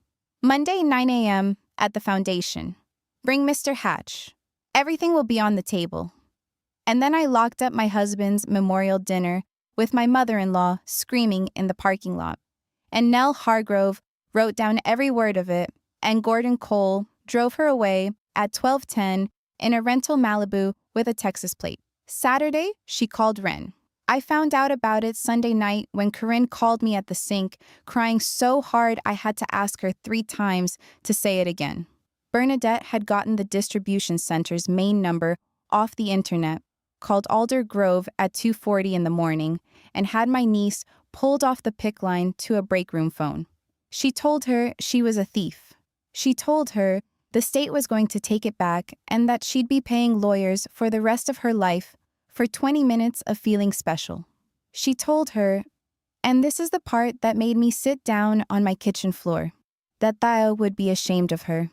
Monday 9 a.m. at the foundation. Bring Mr. Hatch. Everything will be on the table. And then I locked up my husband's memorial dinner with my mother-in-law screaming in the parking lot. And Nell Hargrove wrote down every word of it, and Gordon Cole drove her away at 12:10 in a rental Malibu with a Texas plate. Saturday, she called Ren. I found out about it Sunday night when Corinne called me at the sink, crying so hard I had to ask her 3 times to say it again. Bernadette had gotten the distribution center's main number off the internet, called Alder Grove at 2:40 in the morning, and had my niece pulled off the pick line to a break room phone. She told her she was a thief. She told her the state was going to take it back and that she'd be paying lawyers for the rest of her life for 20 minutes of feeling special. She told her, and this is the part that made me sit down on my kitchen floor, that Thea would be ashamed of her.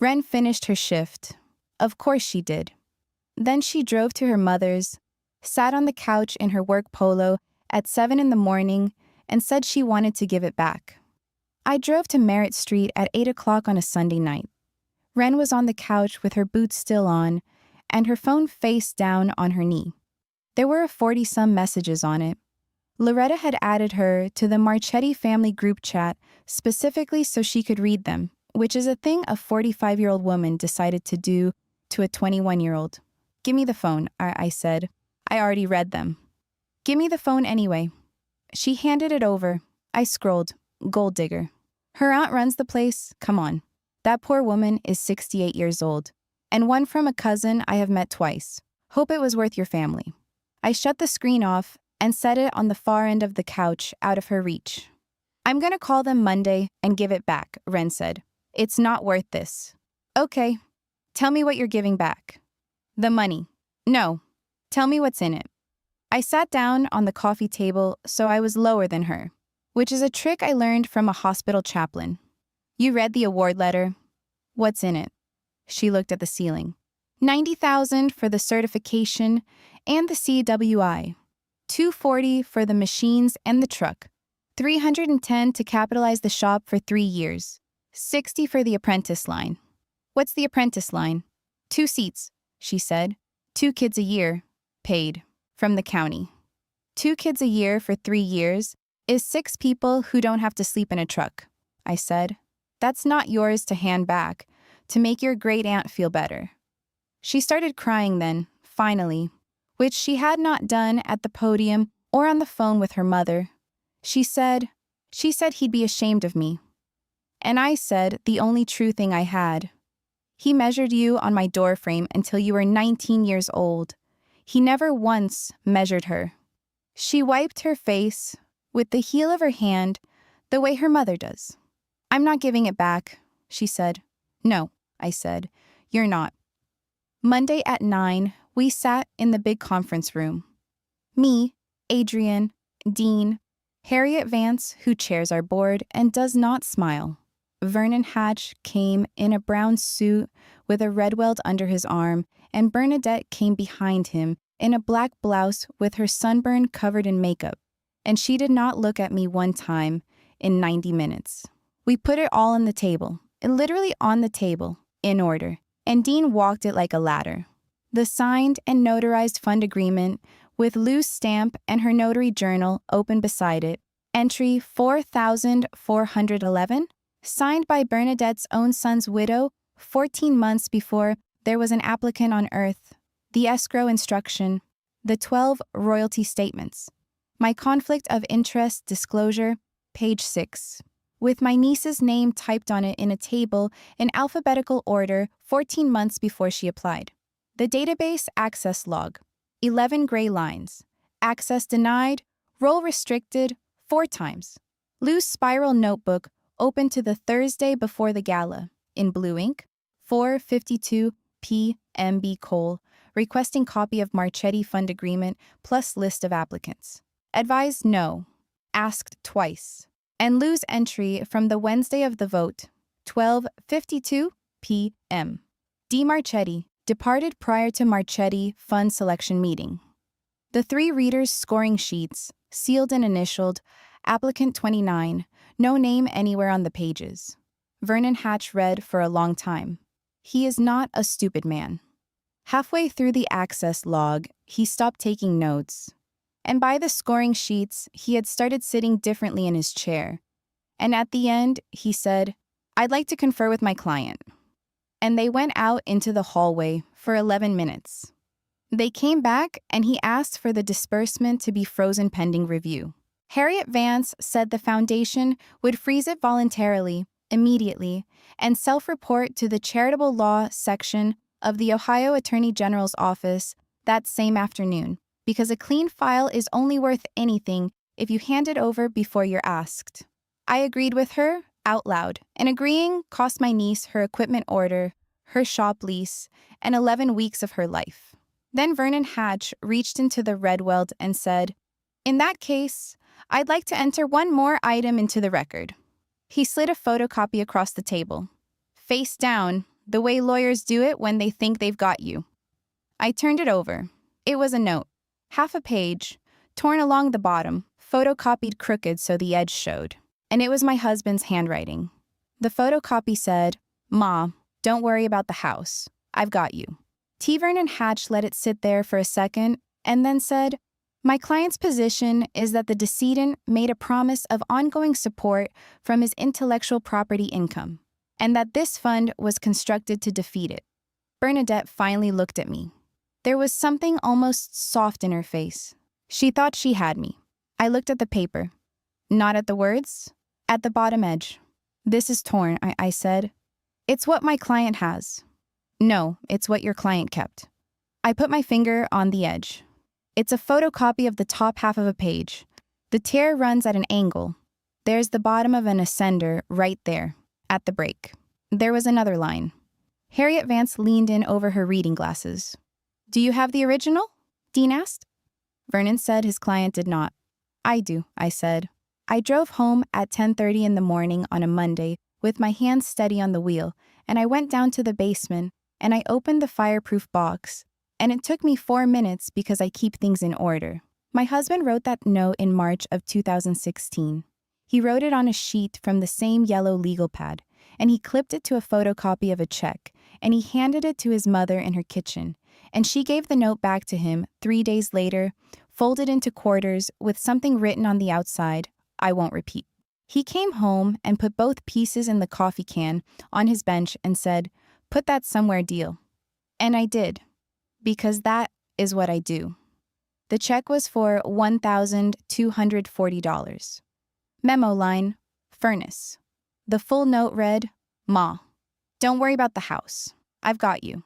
Ren finished her shift. Of course she did. Then she drove to her mother's, sat on the couch in her work polo at 7 in the morning, and said she wanted to give it back. I drove to Merritt Street at 8 o'clock on a Sunday night. Ren was on the couch with her boots still on, and her phone face down on her knee. There were 40-some messages on it. Loretta had added her to the Marchetti family group chat specifically so she could read them, which is a thing a 45-year-old woman decided to do to a 21-year-old. Give me the phone, I said. I already read them. Give me the phone anyway. She handed it over. I scrolled. Gold digger. Her aunt runs the place. Come on. That poor woman is 68 years old. And one from a cousin I have met twice. Hope it was worth your family. I shut the screen off and set it on the far end of the couch out of her reach. I'm gonna call them Monday and give it back, Ren said. It's not worth this. Okay. Tell me what you're giving back. The money. No. Tell me what's in it. I sat down on the coffee table so I was lower than her, which is a trick I learned from a hospital chaplain. You read the award letter. What's in it? She looked at the ceiling. $90,000 for the certification and the CWI. $240 for the machines and the truck. $310 to capitalize the shop for 3 years. $60 for the apprentice line. What's the apprentice line? 2 seats, she said. 2 kids a year. Paid. From the county. 2 kids a year for 3 years is 6 people who don't have to sleep in a truck, I said. That's not yours to hand back, to make your great-aunt feel better. She started crying then, finally, which she had not done at the podium or on the phone with her mother. She said he'd be ashamed of me. And I said the only true thing I had. He measured you on my doorframe until you were 19 years old. He never once measured her. She wiped her face with the heel of her hand the way her mother does. I'm not giving it back, she said. No, I said. You're not. Monday at 9, we sat in the big conference room. Me, Adrian, Dean, Harriet Vance, who chairs our board and does not smile. Vernon Hatch came in a brown suit with a red welt under his arm, and Bernadette came behind him in a black blouse with her sunburn covered in makeup, and she did not look at me one time in 90 minutes. We put it all on the table, literally on the table, in order, and Dean walked it like a ladder. The signed and notarized fund agreement with Lou's stamp and her notary journal open beside it, Entry 4411, signed by Bernadette's own son's widow 14 months before there was an applicant on earth. The escrow instruction. The 12 royalty statements. My conflict of interest disclosure, page 6. With my niece's name typed on it in a table in alphabetical order 14 months before she applied. The database access log. 11 gray lines. Access denied, role restricted, 4 times. Loose spiral notebook open to the Thursday before the gala, in blue ink, 4:52 p.m.B. Cole, requesting copy of Marchetti fund agreement plus list of applicants. Advised no. Asked twice. And lose entry from the Wednesday of the vote, 12:52 p.m. D. Marchetti, departed prior to Marchetti fund selection meeting. The 3 readers' scoring sheets, sealed and initialed, applicant 29, no name anywhere on the pages. Vernon Hatch read for a long time. He is not a stupid man. Halfway through the access log, he stopped taking notes. And by the scoring sheets, he had started sitting differently in his chair. And at the end, he said, "I'd like to confer with my client." And they went out into the hallway for 11 minutes. They came back and he asked for the disbursement to be frozen pending review. Harriet Vance said the foundation would freeze it voluntarily, immediately, and self-report to the charitable law section of the Ohio Attorney General's office that same afternoon, because a clean file is only worth anything if you hand it over before you're asked. I agreed with her, out loud, and agreeing cost my niece her equipment order, her shop lease, and 11 weeks of her life. Then Vernon Hatch reached into the red weld and said, "In that case, I'd like to enter one more item into the record." He slid a photocopy across the table. Face down, the way lawyers do it when they think they've got you. I turned it over. It was a note. Half a page, torn along the bottom, photocopied crooked so the edge showed. And it was my husband's handwriting. The photocopy said, "Ma, don't worry about the house. I've got you." T. Vernon Hatch let it sit there for a second and then said, "My client's position is that the decedent made a promise of ongoing support from his intellectual property income, and that this fund was constructed to defeat it." Bernadette finally looked at me. There was something almost soft in her face. She thought she had me. I looked at the paper. Not at the words. At the bottom edge. "This is torn," I said. "It's what my client has." "No, it's what your client kept." I put my finger on the edge. It's a photocopy of the top half of a page. The tear runs at an angle. There's the bottom of an ascender right there, at the break. There was another line. Harriet Vance leaned in over her reading glasses. "Do you have the original?" Dean asked. Vernon said his client did not. "I do," I said. I drove home at 10:30 in the morning on a Monday with my hands steady on the wheel, and I went down to the basement and I opened the fireproof box, and it took me 4 minutes because I keep things in order. My husband wrote that note in March of 2016. He wrote it on a sheet from the same yellow legal pad, and he clipped it to a photocopy of a check, and he handed it to his mother in her kitchen, and she gave the note back to him 3 days later, folded into quarters with something written on the outside I won't repeat. He came home and put both pieces in the coffee can on his bench and said, "Put that somewhere, deal." And I did, because that is what I do. The check was for $1,240. Memo line, furnace. The full note read, "Ma, don't worry about the house. I've got you.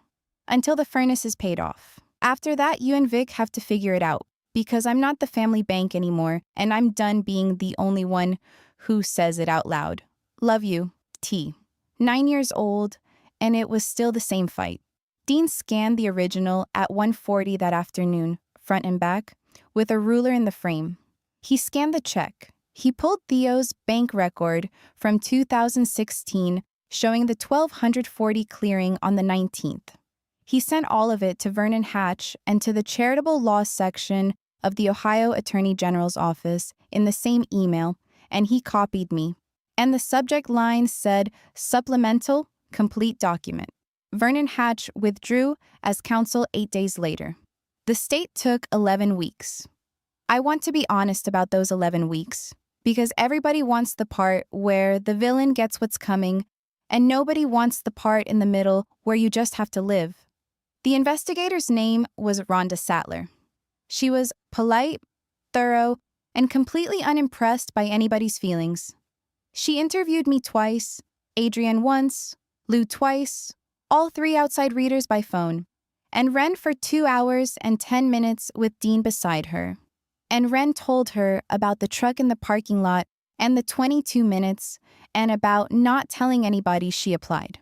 Until the furnace is paid off. After that, you and Vic have to figure it out, because I'm not the family bank anymore, and I'm done being the only one who says it out loud. Love you, T." 9 years old, and it was still the same fight. Dean scanned the original at 1:40 that afternoon, front and back, with a ruler in the frame. He scanned the check. He pulled Theo's bank record from 2016, showing the $1,240 clearing on the 19th. He sent all of it to Vernon Hatch and to the charitable law section of the Ohio Attorney General's office in the same email, and he copied me. And the subject line said, "Supplemental, complete document." Vernon Hatch withdrew as counsel 8 days later. The state took 11 weeks. I want to be honest about those 11 weeks, because everybody wants the part where the villain gets what's coming, and nobody wants the part in the middle where you just have to live. The investigator's name was Rhonda Sattler. She was polite, thorough, and completely unimpressed by anybody's feelings. She interviewed me twice, Adrian once, Lou twice, all three outside readers by phone, and Ren for 2 hours and 10 minutes with Dean beside her. And Ren told her about the truck in the parking lot and the 22 minutes, and about not telling anybody she applied.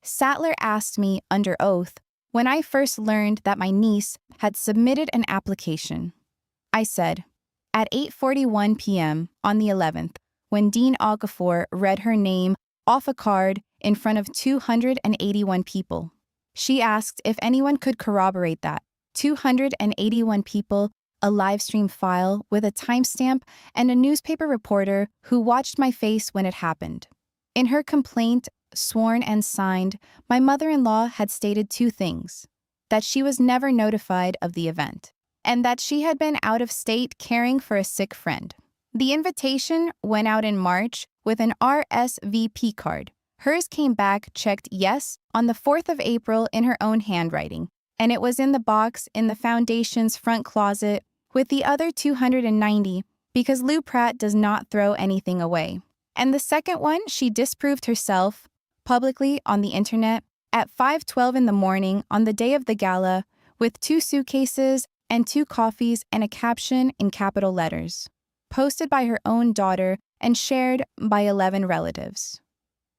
Sattler asked me under oath when I first learned that my niece had submitted an application. I said, at 8:41 p.m. on the 11th, when Dean Okafor read her name off a card in front of 281 people. She asked if anyone could corroborate that. 281 people, a live stream file with a timestamp, and a newspaper reporter who watched my face when it happened. In her complaint, sworn and signed, my mother-in-law had stated 2 things: that she was never notified of the event, and that she had been out of state caring for a sick friend. The invitation went out in March with an RSVP card. Hers came back checked yes on the 4th of April in her own handwriting, and it was in the box in the foundation's front closet with the other 290 because Lou Pratt does not throw anything away. And the second one she disproved herself, publicly on the internet, at 5:12 in the morning on the day of the gala, with 2 suitcases and 2 coffees and a caption in capital letters, posted by her own daughter and shared by 11 relatives.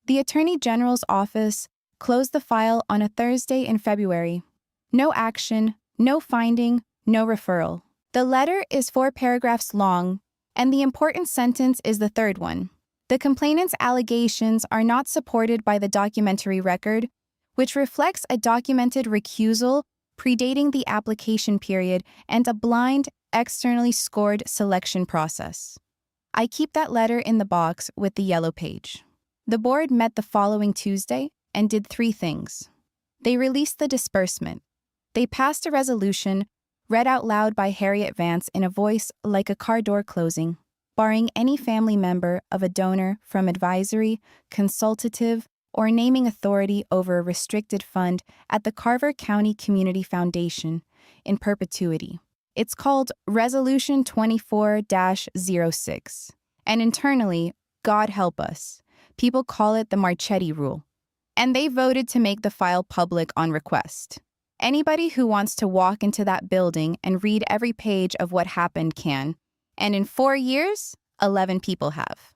The Attorney General's office closed the file on a Thursday in February. No action, no finding, no referral. The letter is 4 paragraphs long, and the important sentence is the third one. The complainant's allegations are not supported by the documentary record, which reflects a documented recusal predating the application period and a blind, externally scored selection process. I keep that letter in the box with the yellow page. The board met the following Tuesday and did 3 things. They released the disbursement. They passed a resolution read out loud by Harriet Vance in a voice like a car door closing, barring any family member of a donor from advisory, consultative, or naming authority over a restricted fund at the Carver County Community Foundation in perpetuity. It's called Resolution 24-06, and internally, God help us, people call it the Marchetti Rule. And they voted to make the file public on request. Anybody who wants to walk into that building and read every page of what happened can, and in 4 years, 11 people have.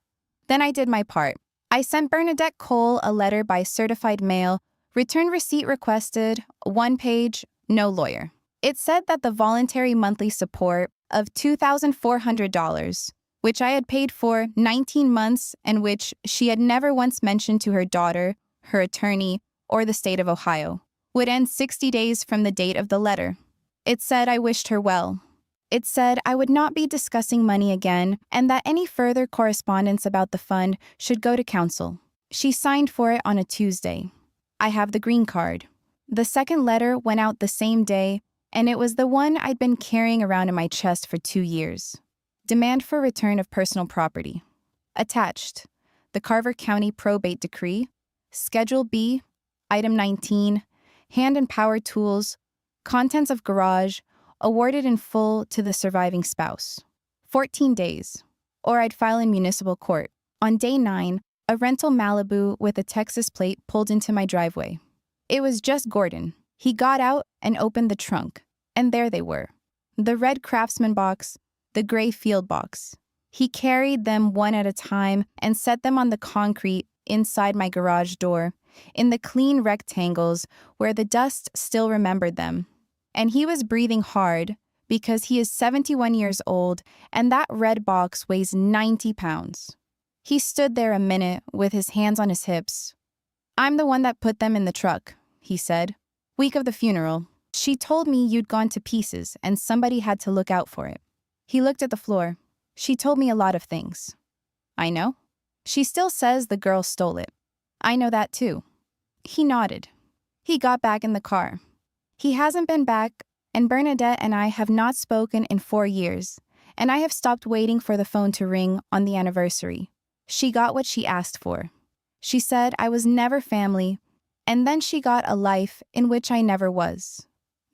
Then I did my part. I sent Bernadette Cole a letter by certified mail, return receipt requested, 1 page, no lawyer. It said that the voluntary monthly support of $2,400, which I had paid for 19 months and which she had never once mentioned to her daughter, her attorney, or the state of Ohio, would end 60 days from the date of the letter. It said I wished her well. It said I would not be discussing money again and that any further correspondence about the fund should go to counsel. She signed for it on a Tuesday. I have the green card. The second letter went out the same day, and it was the one I'd been carrying around in my chest for 2 years. Demand for return of personal property. Attached, the Carver County Probate Decree, Schedule B, Item 19, hand and power tools, contents of garage, awarded in full to the surviving spouse. 14 days, or I'd file in municipal court. On day 9, a rental Malibu with a Texas plate pulled into my driveway. It was just Gordon. He got out and opened the trunk, and there they were. The red Craftsman box, the gray field box. He carried them one at a time and set them on the concrete inside my garage door, in the clean rectangles where the dust still remembered them. And he was breathing hard because he is 71 years old and that red box weighs 90 pounds. He stood there a minute with his hands on his hips. "I'm the one that put them in the truck," he said. "Week of the funeral. She told me you'd gone to pieces and somebody had to look out for it." He looked at the floor. "She told me a lot of things." "I know. She still says the girl stole it." "I know that too." He nodded. He got back in the car. He hasn't been back, and Bernadette and I have not spoken in 4 years, and I have stopped waiting for the phone to ring on the anniversary. She got what she asked for. She said I was never family, and then she got a life in which I never was.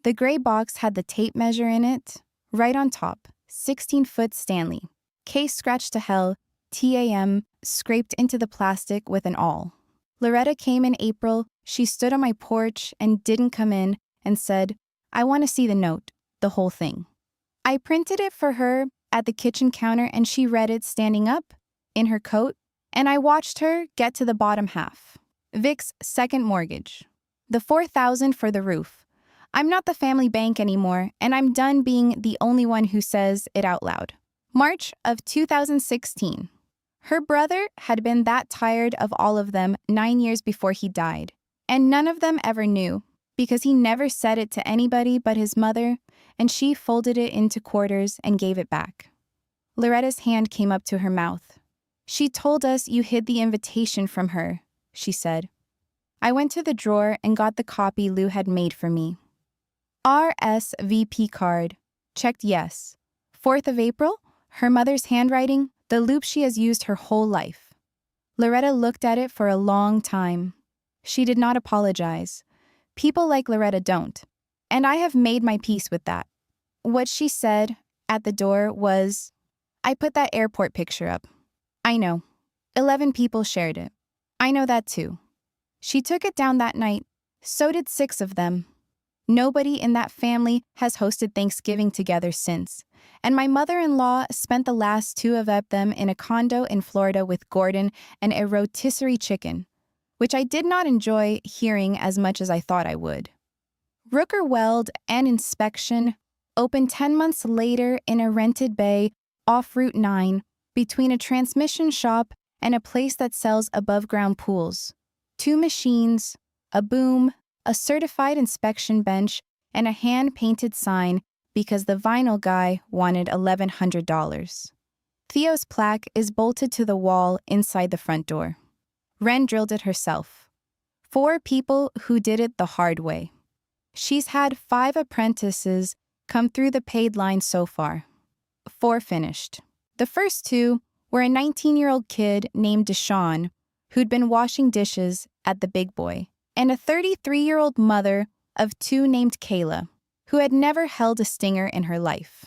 The gray box had the tape measure in it, right on top, 16-foot Stanley. Case scratched to hell, TAM scraped into the plastic with an awl. Loretta came in April. She stood on my porch and didn't come in and said, I want to see the note, the whole thing. I printed it for her at the kitchen counter and she read it standing up in her coat, and I watched her get to the bottom half. Vic's second mortgage. The $4,000 for the roof. I'm not the family bank anymore, and I'm done being the only one who says it out loud. March of 2016. Her brother had been that tired of all of them 9 years before he died, and none of them ever knew, because he never said it to anybody but his mother, and she folded it into quarters and gave it back. Loretta's hand came up to her mouth. She told us you hid the invitation from her, she said. I went to the drawer and got the copy Lou had made for me. RSVP card. Checked yes. 4th of April, her mother's handwriting, the loop she has used her whole life. Loretta looked at it for a long time. She did not apologize. People like Loretta don't. And I have made my peace with that. What she said at the door was, I put that airport picture up. I know. 11 people shared it. I know that too. She took it down that night. So did 6 of them. Nobody in that family has hosted Thanksgiving together since, and my mother-in-law spent the last 2 of them in a condo in Florida with Gordon and a rotisserie chicken, which I did not enjoy hearing as much as I thought I would. Rooker Weld and Inspection opened 10 months later in a rented bay off Route 9 between a transmission shop and a place that sells above-ground pools. 2 machines, a boom, a certified inspection bench, and a hand-painted sign because the vinyl guy wanted $1,100. Theo's plaque is bolted to the wall inside the front door. Wren drilled it herself. 4 people who did it the hard way. She's had 5 apprentices come through the paid line so far. 4 finished. The first 2 were a 19-year-old kid named Deshawn, who'd been washing dishes at the Big Boy, and a 33-year-old mother of 2 named Kayla, who had never held a stinger in her life.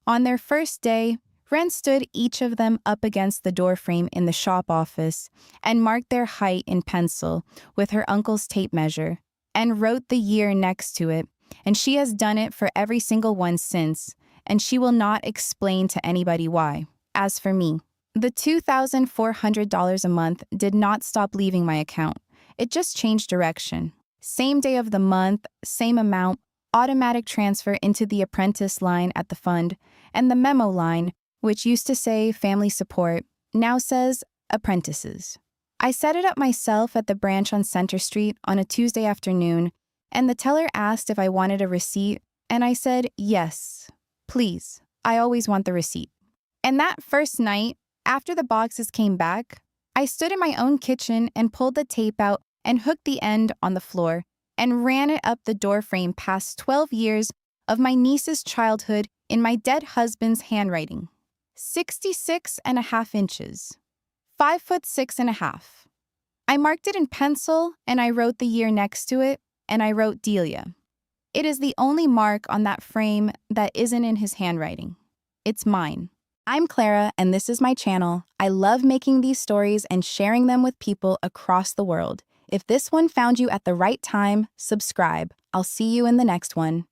On their first day, Wren stood each of them up against the doorframe in the shop office and marked their height in pencil with her uncle's tape measure and wrote the year next to it, and she has done it for every single one since, and she will not explain to anybody why. As for me, the $2,400 a month did not stop leaving my account. It just changed direction. Same day of the month, same amount, automatic transfer into the apprentice line at the fund, and the memo line, which used to say family support, now says apprentices. I set it up myself at the branch on Center Street on a Tuesday afternoon, and the teller asked if I wanted a receipt, and I said, yes, please, I always want the receipt. And that first night, after the boxes came back, I stood in my own kitchen and pulled the tape out and hooked the end on the floor and ran it up the doorframe past 12 years of my niece's childhood in my dead husband's handwriting. 66.5 inches. 5'6.5". I marked it in pencil and I wrote the year next to it and I wrote Delia. It is the only mark on that frame that isn't in his handwriting. It's mine. I'm Clara, and this is my channel. I love making these stories and sharing them with people across the world. If this one found you at the right time, subscribe. I'll see you in the next one.